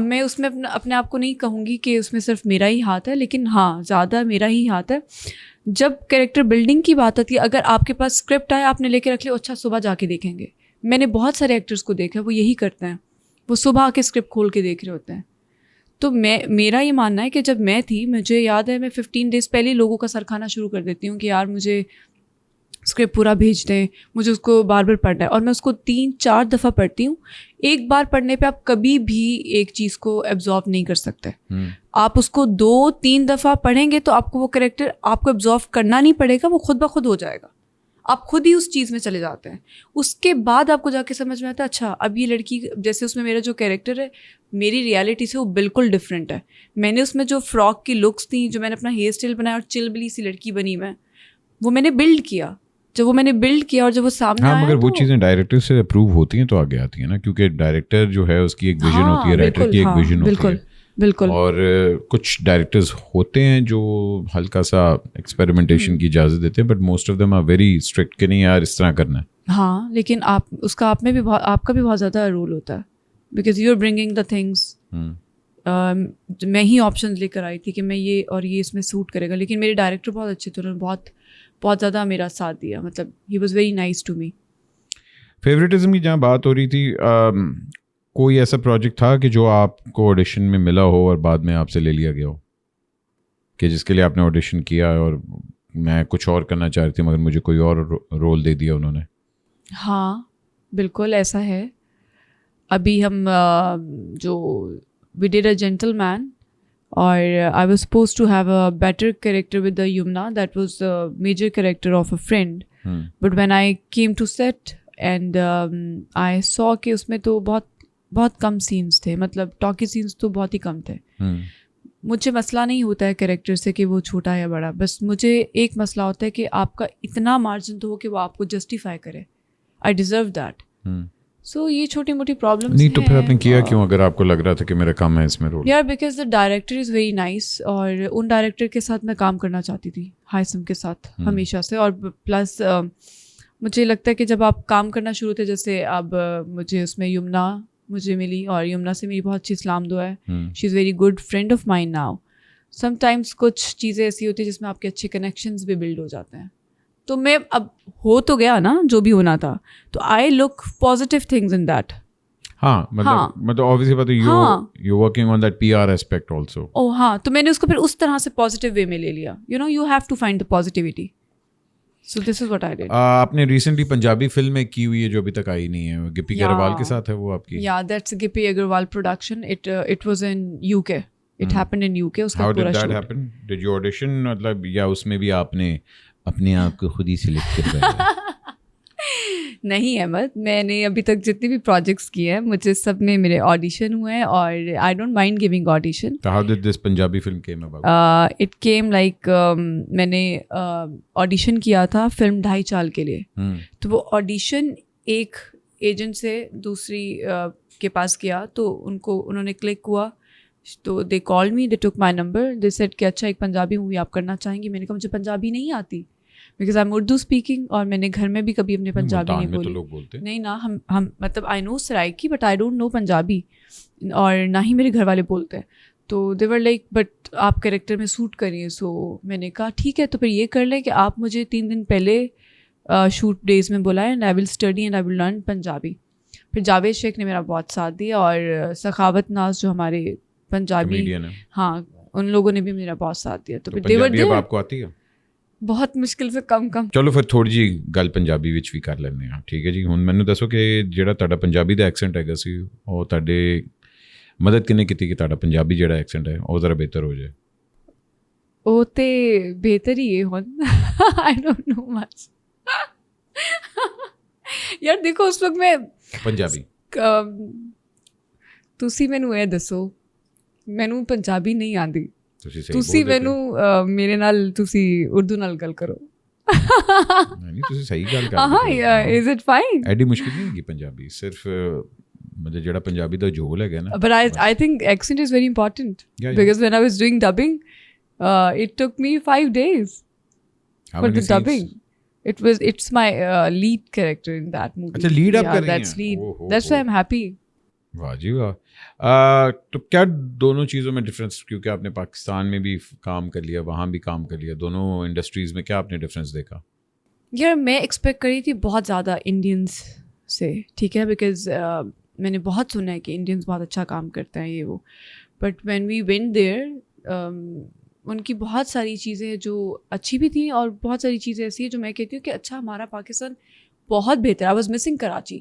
میں اس میں اپنے آپ کو نہیں کہوں گی کہ اس میں صرف میرا ہی ہاتھ ہے, لیکن ہاں زیادہ میرا ہی ہاتھ ہے. جب کیریکٹر بلڈنگ کی بات آتی ہے, اگر آپ کے پاس اسکرپٹ آئے, آپ نے لے کے رکھ لیا, اچھا صبح جا کے دیکھیں گے. میں نے بہت سارے ایکٹرس کو دیکھا وہ یہی کرتے ہیں, وہ صبح آ کے اسکرپٹ کھول کے دیکھ رہے ہوتے ہیں. تو میرا یہ ماننا ہے کہ جب میں تھی, مجھے یاد ہے میں 15 days پہلے لوگوں کا سر کھانا شروع کر دیتی ہوں کہ یار مجھے اسکرپٹ پورا بھیج دیں, مجھے اس کو بار بار پڑھنا ہے. اور میں اس کو 3-4 دفعہ پڑھتی ہوں. ایک بار پڑھنے پہ آپ کبھی بھی ایک چیز کو ایبزارو نہیں کر سکتے. آپ اس کو 2-3 دفعہ پڑھیں گے تو آپ کو وہ کریکٹر آپ کو ایبزارو کرنا نہیں پڑے گا, وہ خود بخود ہو جائے گا. آپ خود ہی اس چیز میں چلے جاتے ہیں. اس کے بعد آپ کو جا کے سمجھ میں آتا ہے اچھا اب یہ لڑکی, جیسے اس میں میرا جو کیریکٹر ہے میری ریالٹی سے وہ بالکل ڈفرینٹ ہے. میں نے اس میں جو فراک کی لکس تھیں, جو میں نے اپنا ہیئر اسٹائل بنایا اور چلبلی سی لڑکی بنی میں, وہ میں نے بلڈ کیا. جب وہ میں نے بلڈ کیا اور جب وہ سامنے آیا, مگر وہ چیزیں ڈائریکٹر سے اپروو ہوتی ہیں تو آگے آتی ہیں نا, کیونکہ ڈائریکٹر جو ہے اس کی ایک ویژن ہوتی ہے, رائٹر کی ایک ویژن ہوتی ہے. بالکل. اور کچھ ڈائریکٹرز ہوتے ہیں جو ہلکا سا ایکسپیریمنٹیشن کی اجازت دیتے ہیں, but most of them are very strict کہ نہیں یار اس طرح کرنا ہے. ہاں لیکن آپ کا بھی بہت زیادہ رول ہوتا ہے, because you are bringing the things. میں ہی آپشنز لے کر آئی تھی کہ میں یہ اور یہ اس میں سوٹ کرے گا, لیکن میرے ڈائریکٹر بہت اچھے تھے, انہوں نے بہت زیادہ میرا ساتھ دیا. مطلب he was very nice to me. Favouritism کی جہاں بات ہو رہی تھی, کوئی ایسا پروجیکٹ تھا کہ جو آپ کو آڈیشن میں ملا ہو اور بعد میں آپ سے لے لیا گیا ہو, کہ جس کے لیے آپ نے آڈیشن کیا اور میں کچھ اور کرنا چاہ رہی تھی مگر مجھے کوئی اور رول دے دیا انہوں نے؟ ہاں بالکل ایسا ہے. ابھی ہم جو we did a gentleman, اور I was suppose to have a better character with the Yumna, that was major character of a friend. But when I came to set and I saw کہ اس میں تو بہت کم sense تھے, مطلب talkie sense تو بہت ہی کم تھے. مجھے مسئلہ نہیں ہوتا ہے کریکٹر سے کہ وہ چھوٹا یا بڑا, بس مجھے ایک مسئلہ ہوتا ہے کہ آپ کا اتنا مارجن تو ہو کہ وہ آپ کو جسٹیفائی کرے. آئی ڈیزرو دیٹ. سو یہ چھوٹی موٹی پرابلمس نہیں تو پھر آپ نے کیا کیوں اگر آپ کو لگ رہا تھا کہ میرا کام ہے اس میں رول؟ یار because the director is very nice, اور ان ڈائریکٹر کے ساتھ میں کام کرنا چاہتی تھی, ہائسم کے ساتھ ہمیشہ سے. اور پلس مجھے لگتا ہے کہ جب آپ کام کرنا شروع تھے, جیسے اب مجھے اس میں یمنا مجھے ملی, اور یمنا سے میری بہت اچھی اسلام دعا ہے. ہوں. She is very good friend of mine now. Sometimes کچھ چیزیں ایسی ہوتی ہیں جس میں آپ کے اچھے کنیکشنز بھی بلڈ ہو جاتے ہیں. تو میں اب ہو تو گیا نا جو بھی ہونا تھا, تو I look positive things in that. ہاں مطلب obviously بات ہے you working on that PR aspect also. او ہاں, تو میں نے اس کو پھر اس طرح سے پازیٹیو وے میں لے لیا. You know you have to find the positivity. So this is what I did. آپ نے ریسنٹلی پنجابی فلم میں کی ہوئی ہے جو ابھی تک آئی نہیں ہے, گپی اگروال کے ساتھ ہے وہ آپ کی. یا that's Gippy Grewal production. It was in UK. It happened in UK. اس کا پورا شوٹ. ڈیڈ یو آڈیشن مطلب, یا اس میں بھی آپ نے اپنے آپ کو خود ہی سلیکٹ کروایا؟ نہیں احمد, میں نے ابھی تک جتنے بھی پروجیکٹس کیے ہیں مجھے سب میں میرے آڈیشن ہوئے ہیں, اور آئی don't mind giving audition. How did this Punjabi film came about? It came like میں نے آڈیشن کیا تھا فلم 2.5 سال کے لیے. تو وہ آڈیشن ایک ایجنٹ سے دوسری کے پاس گیا, تو انہوں نے کلک ہوا, تو دے کال می, دے ٹک مائی نمبر, دے سیڈ کہ اچھا ایک پنجابی مووی آپ کرنا چاہیں گی. میں نے کہا مجھے پنجابی نہیں آتی because I am Urdu speaking, اور میں نے گھر میں بھی کبھی اپنے پنجابی نہیں بولی. نہیں نا, ہم مطلب I know Saraiki but I don't know Punjabi, اور نہ ہی میرے گھر والے بولتے ہیں. تو دے ور لائک بٹ آپ کریکٹر میں سوٹ کریے. سو میں نے کہا ٹھیک ہے, تو پھر یہ کر لیں کہ آپ مجھے 3 دن پہلے شوٹ ڈیز میں بلائیں, and I will study and I will learn Punjabi. پھر جاوید شیخ نے میرا بہت ساتھ دیا, اور سخاوت ناز جو ہمارے پنجابی, ہاں ان لوگوں نے بھی میرا بہت ساتھ دیا. تو پنجابی آپ کو آتی ہے؟ بہت مشکل سے کم. چلو پھر تھوڑی جی گل پنجابی ਵਿੱਚ ਵੀ ਕਰ ਲੈਂਦੇ ਹਾਂ. ਠੀਕ ਹੈ ਜੀ, ਹੁਣ ਮੈਨੂੰ ਦੱਸੋ ਕਿ ਜਿਹੜਾ ਤੁਹਾਡਾ ਪੰਜਾਬੀ ਦਾ ਐਕਸੈਂਟ ਹੈਗਾ ਸੀ, ਉਹ ਤੁਹਾਡੇ ਮਦਦ ਕਿੰਨੇ ਕੀਤੀ ਕਿ ਤੁਹਾਡਾ ਪੰਜਾਬੀ ਜਿਹੜਾ ਐਕਸੈਂਟ ਹੈ ਉਹ ਜ਼ਰਾ ਬਿਹਤਰ ਹੋ ਜਾਏ? ਉਹ ਤੇ ਬਿਹਤਰ ਹੀ ਹੈ ਹੁਣ. I don't know much. ਯਾਰ ਦੇਖੋ ਉਸ ਵਕਤ ਮੈਂ ਪੰਜਾਬੀ, ਤੁਸੀਂ ਮੈਨੂੰ ਇਹ ਦੱਸੋ, ਮੈਨੂੰ ਪੰਜਾਬੀ ਨਹੀਂ ਆਉਂਦੀ. ਤੁਸੀਂ ਮੈਨੂੰ ਮੇਰੇ ਨਾਲ ਤੁਸੀਂ ਉਰਦੂ ਨਾਲ ਗੱਲ ਕਰੋ. ਨਹੀਂ ਤੁਸੀਂ ਸਹੀ ਗੱਲ ਕਰ ਰਹੇ ਹੋ. Is it fine? ਐਡੀ ਮੁਸ਼ਕਿਲ ਨਹੀਂ ਹੈਗੀ ਪੰਜਾਬੀ, ਸਿਰਫ ਮਤਲਬ ਜਿਹੜਾ ਪੰਜਾਬੀ ਦਾ ਜੋਲ ਹੈਗਾ ਨਾ. But I think accent is very important because van I was doing dubbing it took me 5 days for the dubbing. It's my lead character in that movie. Acha, lead up kar rahi hain? That's lead. That's why I'm happy. واہ جی واہ. تو کیا دونوں چیزوں میں difference, کیونکہ آپ نے پاکستان میں بھی کام کر لیا, وہاں بھی کام کر لیا, دونوں انڈسٹریز میں کیا آپ نے ڈفرینس دیکھا؟ یار میں ایکسپیکٹ کر رہی تھی بہت زیادہ انڈینس سے, ٹھیک ہے, بیکاز میں نے بہت سنا ہے کہ انڈینس بہت اچھا کام کرتے ہیں یہ وہ. But when we went there ان کی بہت ساری چیزیں جو اچھی بھی تھیں, اور بہت ساری چیزیں ایسی ہیں جو میں کہتی ہوں کہ اچھا ہمارا پاکستان بہت بہتر. I was missing Karachi.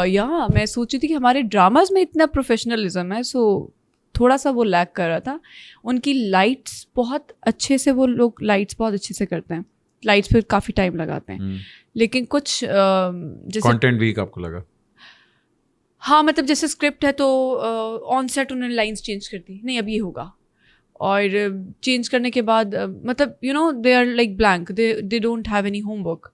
یا میں سوچی تھی کہ ہمارے ڈراماز میں اتنا پروفیشنلزم ہے, سو تھوڑا سا وہ لیک کر رہا تھا. ان کی لائٹس بہت اچھے سے, وہ لوگ لائٹس بہت اچھے سے کرتے ہیں, لائٹس پہ کافی ٹائم لگاتے ہیں. لیکن کچھ جیسے کانٹینٹ ویک آپ کو لگا؟ ہاں, مطلب جیسے اسکرپٹ ہے تو آن سیٹ انہوں نے لائنس چینج کر دی, نہیں اب یہ ہوگا, اور چینج کرنے کے بعد مطلب you know they are like blank, they don't have any homework,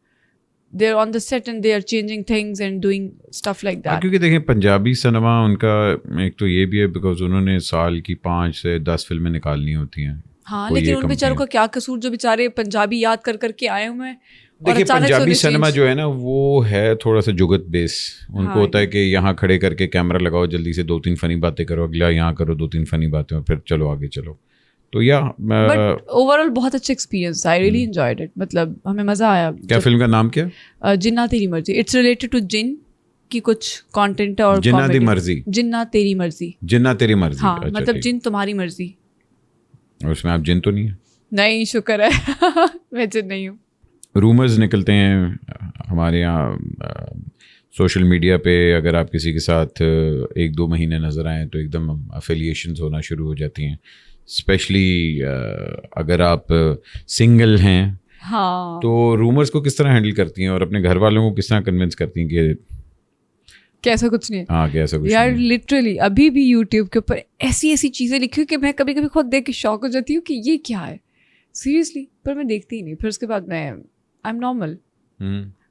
they are on the set and they are changing things and doing stuff like that. کیونکہ دیکھیں پنجابی سنیما ان کا ایک تو یہ بھی ہے بیکاز انہوں نے سال کی 5 سے 10 فلمیں نکالنی ہوتی ہیں. ہاں, لیکن ان بیچاروں کا کیا قصور جو بیچارے پنجابی یاد کر کر کے آئے ہوئے ہیں. دیکھیے پنجابی سنیما جو ہے نا وہ ہے تھوڑا سا جگت بیس. ان کو ہوتا ہے کہ یہاں کھڑے کر کے کیمرہ لگاؤ, جلدی سے 2-3 فنی باتیں کرو, اگلا یہاں کرو 2-3 فنی باتیں, اور پھر چلو آگے چلو. تو یا بٹ اوور آل بہت اچھا experience, I really enjoyed it. مطلب ہمیں مزہ آیا. کیا فلم کا نام کیا؟ جنہ تیری مرضی. اٹس ریلیٹڈ ٹو جن کی کچھ کانٹینٹ ہے, اور جنہ دی مرضی, جنہ تیری مرضی, جنہ تیری مرضی. ہاں مطلب جن تمہاری مرضی. اور اس میں آپ جن تو نہیں ہیں؟ نہیں, شکر ہے میں جن نہیں ہوں. رومرز نکلتے ہیں ہمارے یہاں سوشل میڈیا پہ, اگر آپ کسی کے ساتھ 1-2 مہینے نظر آئیں تو ایک دم افیلیشنز ہونا شروع ہو جاتی ہیں, اسپیشلی اگر آپ سنگل ہیں. ہاں, تو رومرز کو کس طرح ہینڈل کرتی ہیں, اور اپنے گھر والوں کو کس طرح کنونس کرتی ہیں کہ کیسا کچھ نہیں ہے؟ ہاں کیسا کچھ یار لٹرلی ابھی بھی یوٹیوب کے اوپر ایسی ایسی چیزیں لکھی کہ میں کبھی کبھی خود دیکھ کے شوق ہو جاتی ہوں کہ یہ کیا ہے سیریسلی, پر میں دیکھتی ہی نہیں. پھر اس کے بعد میں آئی ایم نارمل.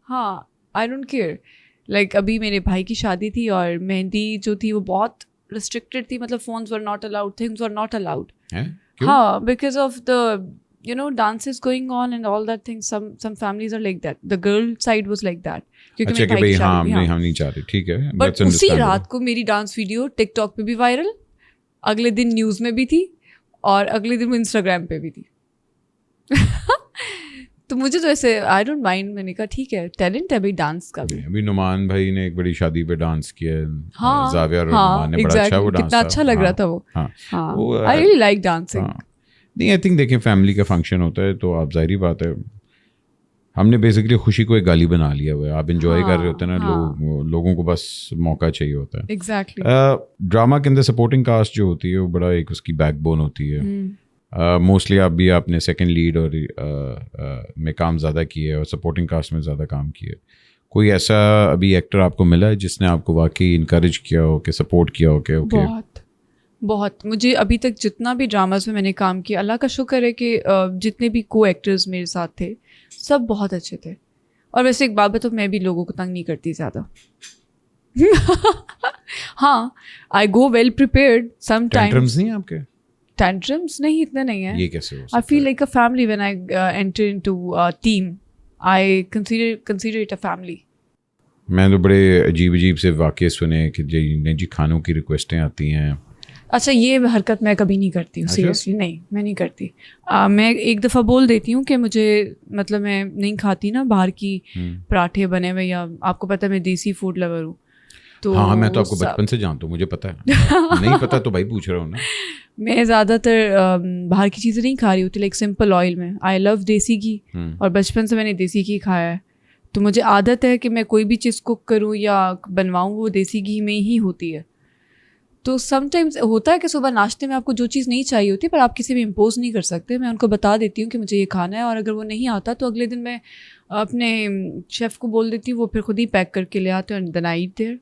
ہاں, آئی ڈونٹ کیئر. لائک ابھی میرے بھائی کی شادی تھی, اور مہندی جو تھی وہ بہت ریسٹرکٹیڈ تھی, مطلب phones were not allowed, things were not allowed. ہاں, because of the you know, dances going on and all that thing. Some families are like that. The girl side was like that. اچھا کہ بھائی ہاں ہم نہیں چاہتے, ٹھیک ہے. بٹ اسی رات کو میری ڈانس ویڈیو ٹک ٹاک پہ بھی وائرل, اگلے دن نیوز میں بھی تھی, اور اگلے دن وہ انسٹاگرام پہ بھی تھی. تو مجھے تو ایسے آئی ڈونٹ مائنڈ, میں نے کہا ٹھیک ہے, ٹیلنٹ ہے بھائی ڈانس کا بھی. ابھی نعمان بھائی نے ایک بڑی شادی پہ ڈانس کیا ہے, ہاں زاویہ اور نعمان نے, بڑا اچھا وہ ڈانس, کتنا اچھا لگ رہا تھا وہ. ہاں آئی ریئلی لائک ڈانسنگ. نہیں آئی تھنک دیکھیں فیملی کا فنکشن ہوتا ہے تو آپ ظاہری بات ہے ہم نے بیسکلی خوشی کو ایک گالی بنا لیا ہوا ہے. آپ انجوائے کر رہے ہوتے ہیں نا, لوگوں کو بس موقع چاہیے ہوتا ہے. ایگزیکٹلی. ڈرامہ کے اندر سپورٹنگ کاسٹ جو ہوتی ہے وہ بڑا ایک اس کی بیک بون ہوتی ہے. موسٹلی آپ نے سیکنڈ لیڈ اور میں کام زیادہ کیے اور سپورٹنگ کاسٹ میں زیادہ کام کیے. کوئی ایسا ابھی ایکٹر آپ کو ملا ہے جس نے آپ کو واقعی انکریج کیا ہو, کہ سپورٹ کیا ہو, کہ اوکے؟ بہت. مجھے ابھی تک جتنا بھی ڈراماز میں نے کام کیا, اللہ کا شکر ہے کہ جتنے بھی کو ایکٹرز میرے ساتھ تھے سب بہت اچھے تھے. اور ویسے ایک بات بتاؤ, میں بھی لوگوں کو تنگ نہیں کرتی زیادہ. ہاں آئی گو ویل پریپیئرڈ. سم ٹائمز نہیں آپ کے ٹینٹرمس نہیں, اتنے نہیں ہیں. یہ کیسے ہو سکتا ہے؟ I feel like a family when I enter into a team. I consider it a family. میں تو بڑے عجیب سے واقعے سنے کہ جی کھانوں کی ریکویسٹیں آتی ہیں. اچھا یہ حرکت میں کبھی نہیں کرتی ہوں, سیریسلی نہیں, میں نہیں کرتی. میں ایک دفعہ بول دیتی ہوں کہ مجھے مطلب میں نہیں کھاتی نا باہر کی پراٹھے بنے ہوئے, یا آپ کو پتہ ہے میں دیسی فوڈ لور ہوں. تو ہاں میں تو آپ کو بچپن سے جانتا ہوں, مجھے پتا ہے. نہیں پتا تو بھائی پوچھ رہا ہوں نا. میں زیادہ تر باہر کی چیزیں نہیں کھا رہی ہوتی, لائک سمپل آئل میں. آئی لو دیسی گھی, اور بچپن سے میں نے دیسی گھی کھایا ہے. تو مجھے عادت ہے کہ میں کوئی بھی چیز کوک کروں یا بنواؤں وہ دیسی گھی میں ہی ہوتی ہے. تو سم ٹائمز ہوتا ہے کہ صبح ناشتے میں آپ کو جو چیز نہیں چاہیے ہوتی, پر آپ کسی بھی امپوز نہیں کر سکتے. میں ان کو بتا دیتی ہوں کہ مجھے یہ کھانا ہے, اور اگر وہ نہیں آتا تو اگلے دن میں اپنے شیف کو بول دیتی ہوں, وہ پھر خود ہی پیک کر کے لے آتے ہیں, then I ate there.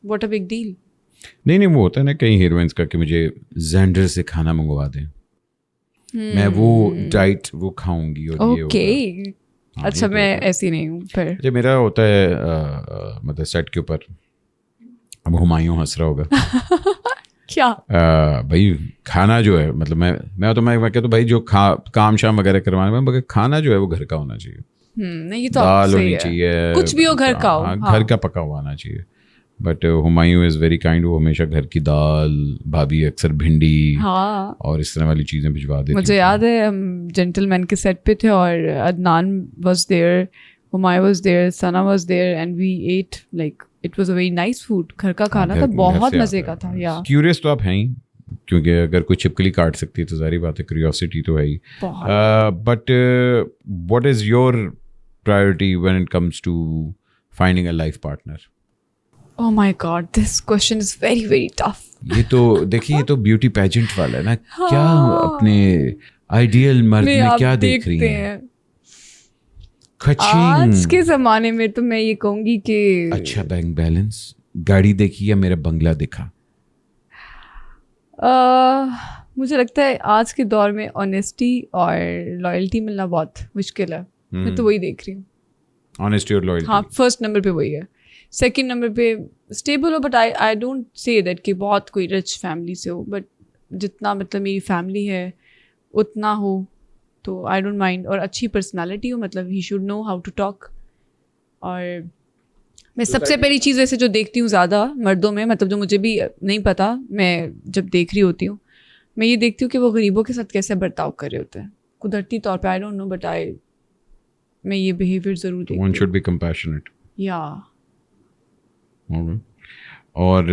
What a big deal. نہیں وہ ہوتا ہے نا کئی ہیروئنس کا کہ مجھے زینڈر سے کھانا منگوا دیں, میں وہ ڈائٹ وہ کھاؤں گی. اور اوکے اچھا, میں ایسی نہیں ہوں. پھر جب میرا ہوتا ہے مطلب سیٹ کے اوپر, اب ہمایوں ہنس رہا ہوگا کیا بھائی کھانا جو ہے, مطلب میں کہتا ہوں بھائی جو کام شام وغیرہ کروانے میں, مگر کھانا جو ہے وہ گھر کا ہونا چاہیے. نہیں تو دال ہونی چاہیے, کچھ بھی ہو گھر کا ہو, گھر کا پکا ہوا آنا چاہیے. But Humayun is very kind, وہ ہمیشہ گھر کی دال, بھابھی اکثر بھنڈی اور اس طرح والی چیزیں بھجوا دیتی. مجھے یاد ہے ہم جینٹل مین کے سیٹ پہ تھے, اور Adnan was there, Humayun was there, Sana was there, and we ate like it was a very nice food. گھر کا کھانا تھا, بہت مزے کا تھا. یا کیوریس تو آپ ہیں ہی, کیونکہ اگر کوئی چھپکلی کاٹ سکتی ہے تو ظاہری بات ہے کیوریوسٹی تو ہے ہی. But what is your priority when it comes to finding a life partner? Oh my God, this question is very, very tough. یہ تو دیکھیے, یہ تو بیوٹی پیجنٹ والا ہے نا. کیا اپنے آئیڈیل مرد میں کیا دیکھ رہی ہیں آج کے زمانے میں؟ تو میں یہ کہوں گی کہ اچھا بینک بیلنس, گاڑی دیکھی یا میرا بنگلہ دیکھا؟ مجھے لگتا ہے آج کے دور میں آنیسٹی اور لائلٹی ملنا بہت مشکل ہے. میں تو وہی دیکھ رہی ہوں, آنیسٹی اور لائلٹی. ہاں فرسٹ نمبر پہ وہی ہے. سیکنڈ نمبر پہ stable who, but I don't say that کہ بہت کوئی رچ فیملی سے ہو, بٹ جتنا مطلب میری فیملی ہے اتنا ہو تو آئی ڈونٹ مائنڈ. اور اچھی پرسنالٹی ہو, مطلب he should know how to talk. اور میں سب سے پہلی چیز ویسے جو دیکھتی ہوں زیادہ مردوں میں, مطلب جو مجھے بھی نہیں پتا, میں جب دیکھ رہی ہوتی ہوں میں یہ دیکھتی ہوں کہ وہ غریبوں کے ساتھ کیسے برتاؤ کر رہے ہوتے ہیں قدرتی طور پہ. آئی ڈونٹ نو, بٹ میں یہ بیہیویئر ضرور دیکھتی ہوں. One should be compassionate. یا اور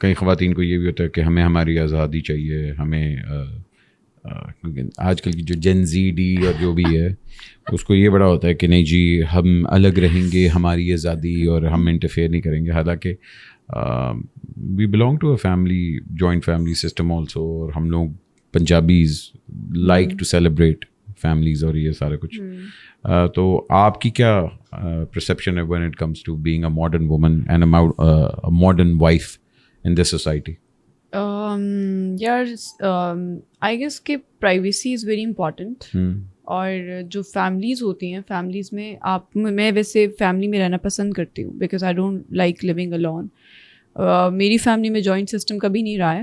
کئی خواتین کو یہ بھی ہوتا ہے کہ ہمیں ہماری آزادی چاہیے, ہمیں آج کل کی جو جین زی ڈی اور جو بھی ہے اس کو یہ بڑا ہوتا ہے کہ نہیں جی ہم الگ رہیں گے, ہماری آزادی, اور ہم انٹرفیئر نہیں کریں گے. حالانکہ we belong to a family, joint family system also, اور ہم لوگ Punjabis like to celebrate families اور یہ سارا کچھ. تو آپ کی کیا پرسیپشن ہے when it comes to being a modern woman and a modern wife in this society? یار آئی گیس کہ پرائیویسی از ویری امپورٹنٹ. اور جو فیملیز ہوتی ہیں, فیملیز میں میں ویسے فیملی میں رہنا پسند کرتی ہوں, because I don't like living alone. میری فیملی میں جوائنٹ سسٹم کبھی نہیں رہا ہے,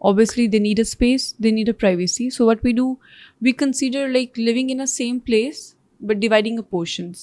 obviously they need a space, they need a privacy. So what we do, we consider like living in a same place but dividing up portions.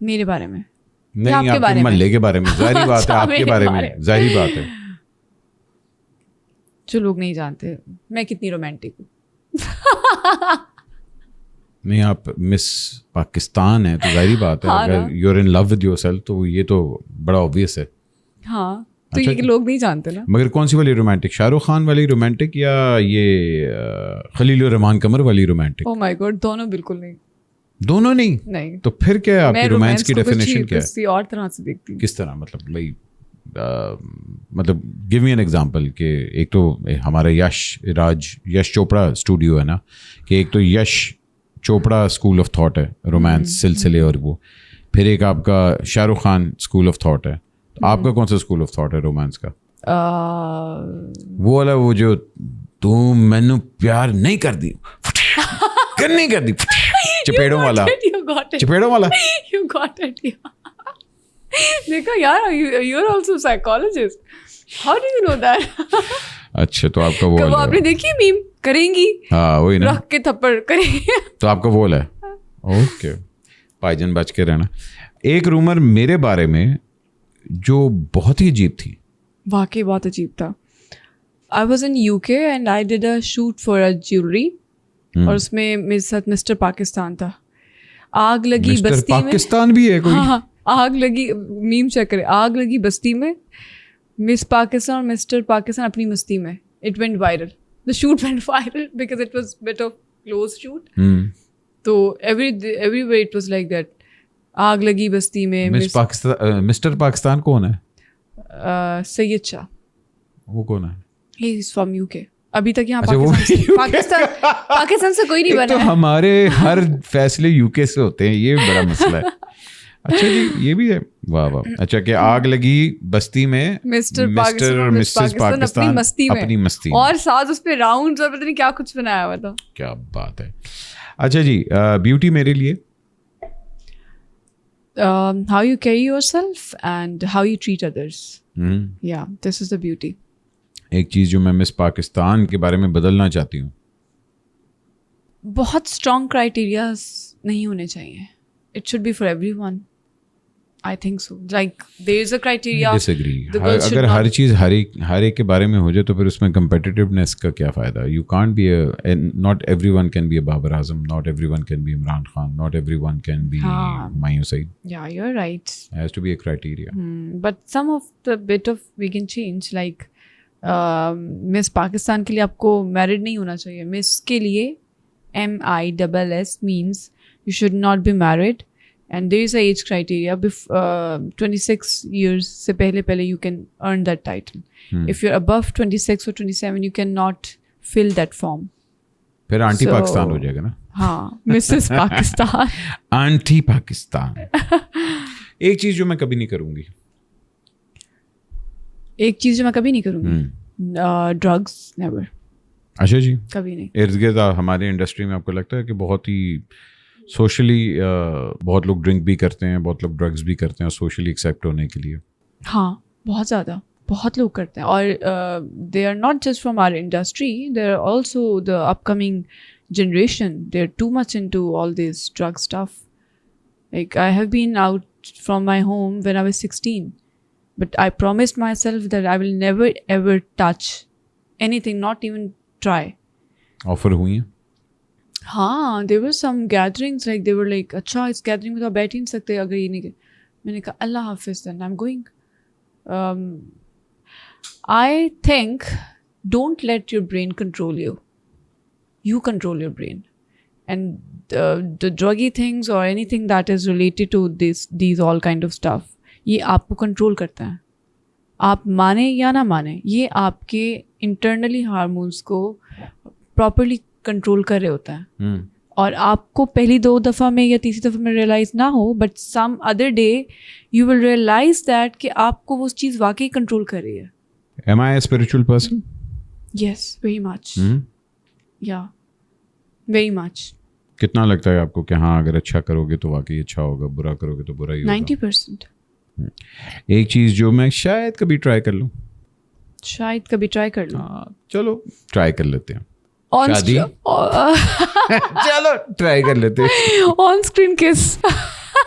میرے بارے میں نہیں, آپ کے محلے کے بارے میں, ظاہری بات ہے, آپ کے بارے میں ظاہری بات ہے. جو لوگ نہیں جانتے میں کتنی رومانٹک ہوں. نہیں, آپ مس پاکستان ہے تو ظاہری بات ہے, اگر you are in love with yourself تو یہ تو بڑا obvious ہے. ہاں تو یہ لوگ نہیں جانتے نا. مگر کون سی والی رومانٹک, شاہ رخ خان والی رومانٹک یا یہ خلیل الرحمان قمر والی رومانٹک؟ او مائی گاڈ, دونوں بالکل نہیں. دونوں نہیں؟ تو پھر کیا ہے آپ کی رومانس کی ڈیفینیشن کیا ہے؟ کسی اور طرح سے دیکھتی ہوں. کس طرح مطلب بھائی, مطلب گیو می این ایگزامپل کہ ایک تو ہمارا یش چوپڑا اسٹوڈیو ہے نا, کہ ایک تو یش چوپڑا اسکول آف تھاٹ ہے رومانس سلسلے, اور وہ پھر ایک آپ کا Shah Rukh Khan school of thought ہے. آپ کا کون سا اسکول آف تھاٹ ہے رومانس کا؟ وہ والا, وہ جو تم مینو پیار نہیں کر دی کرنی کر دی, چپیڑوں والا, چپیڑوں والا. You got it. دیکھا یار, you are also a psychologist. How do you know that? اچھا تو آپ کا وہ آپ نے دیکھی میم کریں گی, ہاں وہی نا, رکھ کے تھپڑ کریں گے, تو آپ کا وہ ہے. اوکے بھائی جان, بچ کے رہنا. ایک رومر میرے بارے میں جو بہت ہی عجیب تھی, واقعی بہت عجیب تھا. I was in UK and I did a shoot for a jewelry, اور اس میں میرے ساتھ مسٹر پاکستان تھا. آگ لگی بستی میں, پاکستان بھی ہے کوئی؟ ہاں آگ لگی, میم چیک کرے, آگ لگی بستی میں, مس پاکستان اور مسٹر پاکستان اپنی مستی میں. It went viral. The shoot went viral because it was bit of close shoot. تو everywhere it was like that. آگ لگی بستی میں. مسٹر پاکستان کون ہے؟ سید شاہ. وہ کون ہے؟ He is from UK. ابھی تک یہاں پاکستان سے کوئی نہیں بنا. تو ہمارے ہر فیصلے یو کے سے ہوتے ہیں, یہ بڑا مسئلہ ہے. اچھا جی, یہ بھی ہے, واہ واہ. اچھا کہ آگ لگی بستی میں, مسٹر اور مسز پاکستان اپنی مستی میں, اور ساتھ اس پہ راؤنڈز اور پتہ نہیں کیا کچھ بنایا ہوا تھا. کیا بات ہے. اچھا جی, بیوٹی میرے لیے how you carry yourself and how you treat others. Yeah, this is the beauty. ایک چیز جو میں مس پاکستان کے بارے میں بدلنا چاہتی ہوں, بہت اسٹرانگ کرائٹیریاز نہیں ہونے چاہیے. It should be for everyone. I think so. Like there is a criteria. Disagree. اگر ہر چیز ہر ایک کے بارے میں ہو جائے تو پھر اس میں competitiveness کا کیا فائدہ؟ You can't be not everyone can be a Babar Azam, not everyone can be Imran Khan, not everyone can be Mayun Saeed. Yeah, you're right. It has to be a criteria. But some of the bit of we can change, like مس پاکستان کے لیے آپ کو married نہیں ہونا چاہیے. مس کے لیے MISS means you should not be married, and there is a age criteria. 26 years سے پہلے you can earn that title. If you're above 26 or 27 you cannot fill that form. پھر آنٹی پاکستان ہو جائے گا نا. ہاں, مسز پاکستان, آنٹی پاکستان. ایک چیز جو میں کبھی نہیں کروں گی, ایک چیز جو میں کبھی نہیں کروں گی, ڈرگس, نیور. اچھا جی, کبھی نہیں. ارد گرد ہمارے انڈسٹری میں آپ کو لگتا ہے کہ بہت ہی سوشلی بہت لوگ ڈرنک بھی کرتے ہیں, بہت لوگ ڈرگس بھی کرتے ہیں سوشلی ایکسیپٹ ہونے کے لیے؟ ہاں بہت زیادہ, بہت لوگ کرتے ہیں. اور they are not just from our industry, they are also the upcoming generation, they are too much into all this drug stuff. Like I have been out from my home when I was 16. But I promised myself that I will never ever touch anything, not even try. Offer ہوئی ہیں؟ ہاں, there were some gatherings like they were like, اچھا اس gathering میں تو آپ بیٹھ ہی نہیں سکتے اگر یہ نہیں. میں نے کہا اللہ حافظ, then I'm going. I think don't let your brain control you. You control your brain. And the druggy things or anything that is related to these all kind of stuff, یہ آپ کو کنٹرول کرتا ہے. آپ مانیں یا نہ مانیں, یہ آپ کے انٹرنلی ہارمونس کو پراپرلی کنٹرول کر رہے ہوتا ہے. اور آپ کو پہلی 2 دفعہ میں یا تیسری دفعہ میں ریئلائز نہ ہو, but some other day you will realise that کہ آپ کو وہ چیز واقعی کنٹرول کر رہی ہے. Am I a spiritual person? Yes, very much. Yeah, very much. کتنا لگتا ہے آپ کو کہ ہاں اگر اچھا کرو گے تو واقعی اچھا ہوگا, برا کرو گے تو برا ہی ہوگا؟ 90%. ایک چیز جو میں شاید کبھی ٹرائی کر لوں, شاید کبھی ٹرائی کر لوں. چلو ٹرائی کر لیتے ہیں. شادی چلو ٹرائی کر لیتے ہیں. آن اسکرین کس.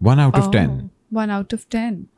1 out of 10. 1 out of 10.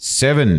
7.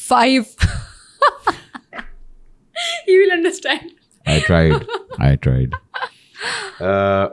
5. You will understand. I tried.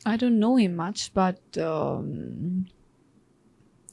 I don't know him much, but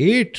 8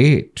8.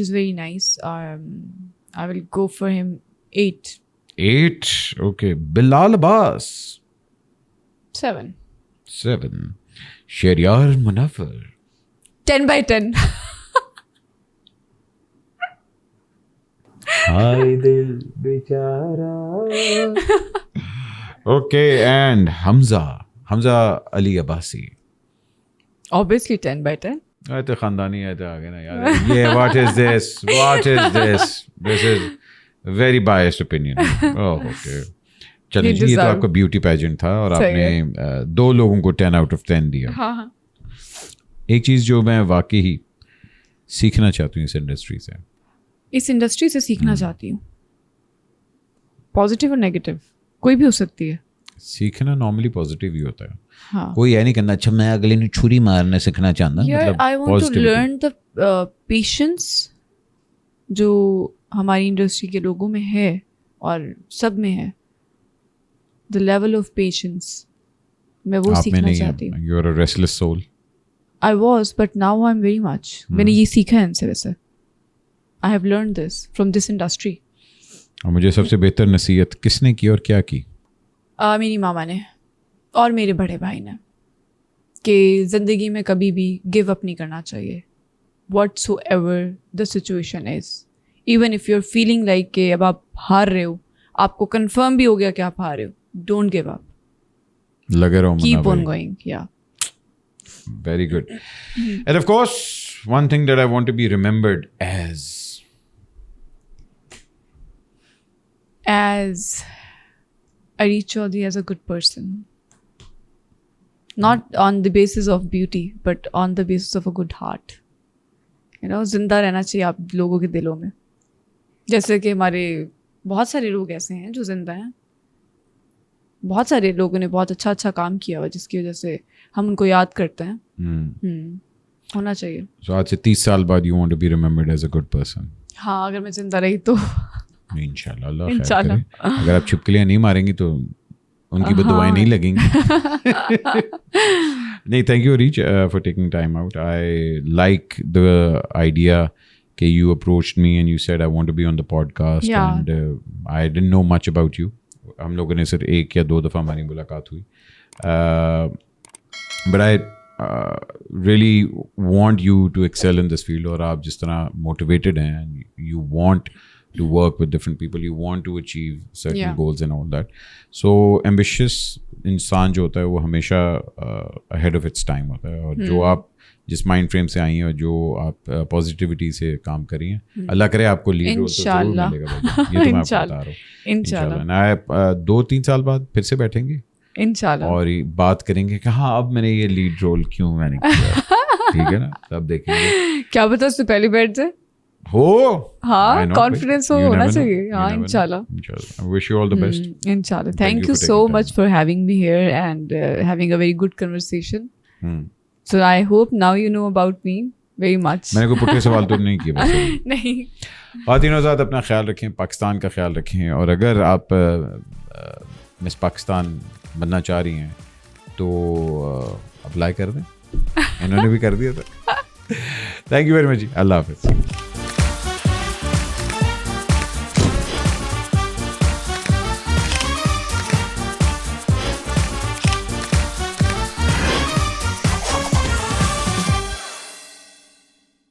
is very nice. I will go for him 8. 8. Okay. Bilal Abbas. 7. 7. Shehryar Munawwar. 10 by 10. Hi dil bechara. Okay, and Hamza Ali Abbasi. Obviously 10 by 10. تو خاندانی ہے تو آگے نا یار یہ what is this is very biased opinion. Okay چلیے جی یہ تو آپ کا بیوٹی پیجنٹ تھا اور آپ نے 2 لوگوں کو 10 out of 10 دیا. ہاں ایک چیز جو میں واقعی سیکھنا چاہتی ہوں اس انڈسٹری سے, اس انڈسٹری سے سیکھنا چاہتی ہوں, پازیٹیو اور نیگیٹو کوئی بھی ہو سکتی ہے. سیکھنا نارملی پازیٹیو ہی ہوتا ہے, کوئی یہ نہیں کرنا اچھا میں اگلے نے چھری مارنا سیکھنا چاہتا مطلب I want to learn the patience جو ہماری انڈسٹری کے لوگوں میں ہے اور سب میں ہے, دا لیول آف پیشنس میں وہ سیکھنا چاہتی ہوں. You are a restless soul. I was but now I am very much. میں نے یہ سیکھا ہے ان سے, ویسے I have learn this from this industry. اور مجھے سب سے بہتر نصیحت کس نے کی اور کیا کی؟ میری ماما نے اور میرے بڑے بھائی نے, کہ زندگی میں کبھی بھی گیو اپ نہیں کرنا چاہیے. Whatsoever the situation is, even if you are feeling like کہ اب آپ ہار رہے ہو, آپ کو کنفرم بھی ہو گیا کہ آپ ہار رہے ہو, ڈونٹ گیو اپ, لگے رہو, keep on going. Yeah very good. And of course one thing that I want to be remembered as Arish Chaudhary as a good person. Not on the basis of beauty, but on the basis of a good heart. You know, زندہ رہنا چاہیے آپ لوگوں کے دلوں میں. جیسے کہ ہمارے بہت سارے لوگ ایسے ہیں جو زندہ ہیں, بہت سارے لوگوں نے بہت اچھا کام کیا ہوا جس کی وجہ سے ہم ان کو یاد کرتے ہیں. ہونا چاہیے. So آج سے 30 سال بعد you want to be remembered as a good person. ہاں اگر میں زندہ رہی تو انشاءاللہ اللہ خیر کرے. اگر آپ چھپکلیاں نہیں ماریں گی تو ان کی بدعائیں نہیں لگیں گی. نہیں, thank you Rich for taking time out. I like the idea کہ you approached me and you said I want to be on the podcast and I didn't know much about you. ہم لوگوں نے صرف 1 یا 2 دفعہ ہماری ملاقات ہوئی, but I really want you to excel in this field. اور آپ جس طرح موٹیویٹیڈ ہیں, you want to work with different people, you want to achieve certain goals and all that. So ambitious انسان جو ہوتا ہے وہ ہمیشہ ahead of its time ہوتا ہے. اور جو آپ جس مائنڈ فریم سے آئی ہیں اور جو آپ پازیٹیوٹی سے کام کری ہیں, اللہ کرے آپ کو لیڈ رول تو ضرور ملے گا. یہ تو میں آپ کو بتا رہا ہوں. انشاءاللہ 2-3 سال بعد پھر سے بیٹھیں گے انشاءاللہ اور بات کریں گے کہ ہاں اب میں نے یہ لیڈ رول کیوں میں نے کیا. ٹھیک ہے نا, تب دیکھیں گے. کیا پتا اس سے پہلی بیٹھ جائے ہو, ہاں کانفیڈینس ہونا چاہیے. ہاں انشاءاللہ. I wish you all the best. Inshallah. Thank you so much for having me here and having a very good conversation. So I hope now you know about me very much. میں نے کوئی پٹھے سوال تو نہیں کیے بس. نہیں. خواتین حضرات اپنا خیال رکھیں, پاکستان کا خیال رکھیں, اور اگر آپ مس پاکستان بننا چاہ رہی ہیں تو اپلائی کر دیں. انہوں نے بھی کر دیا تھا. Thank you very much. اللہ حافظ.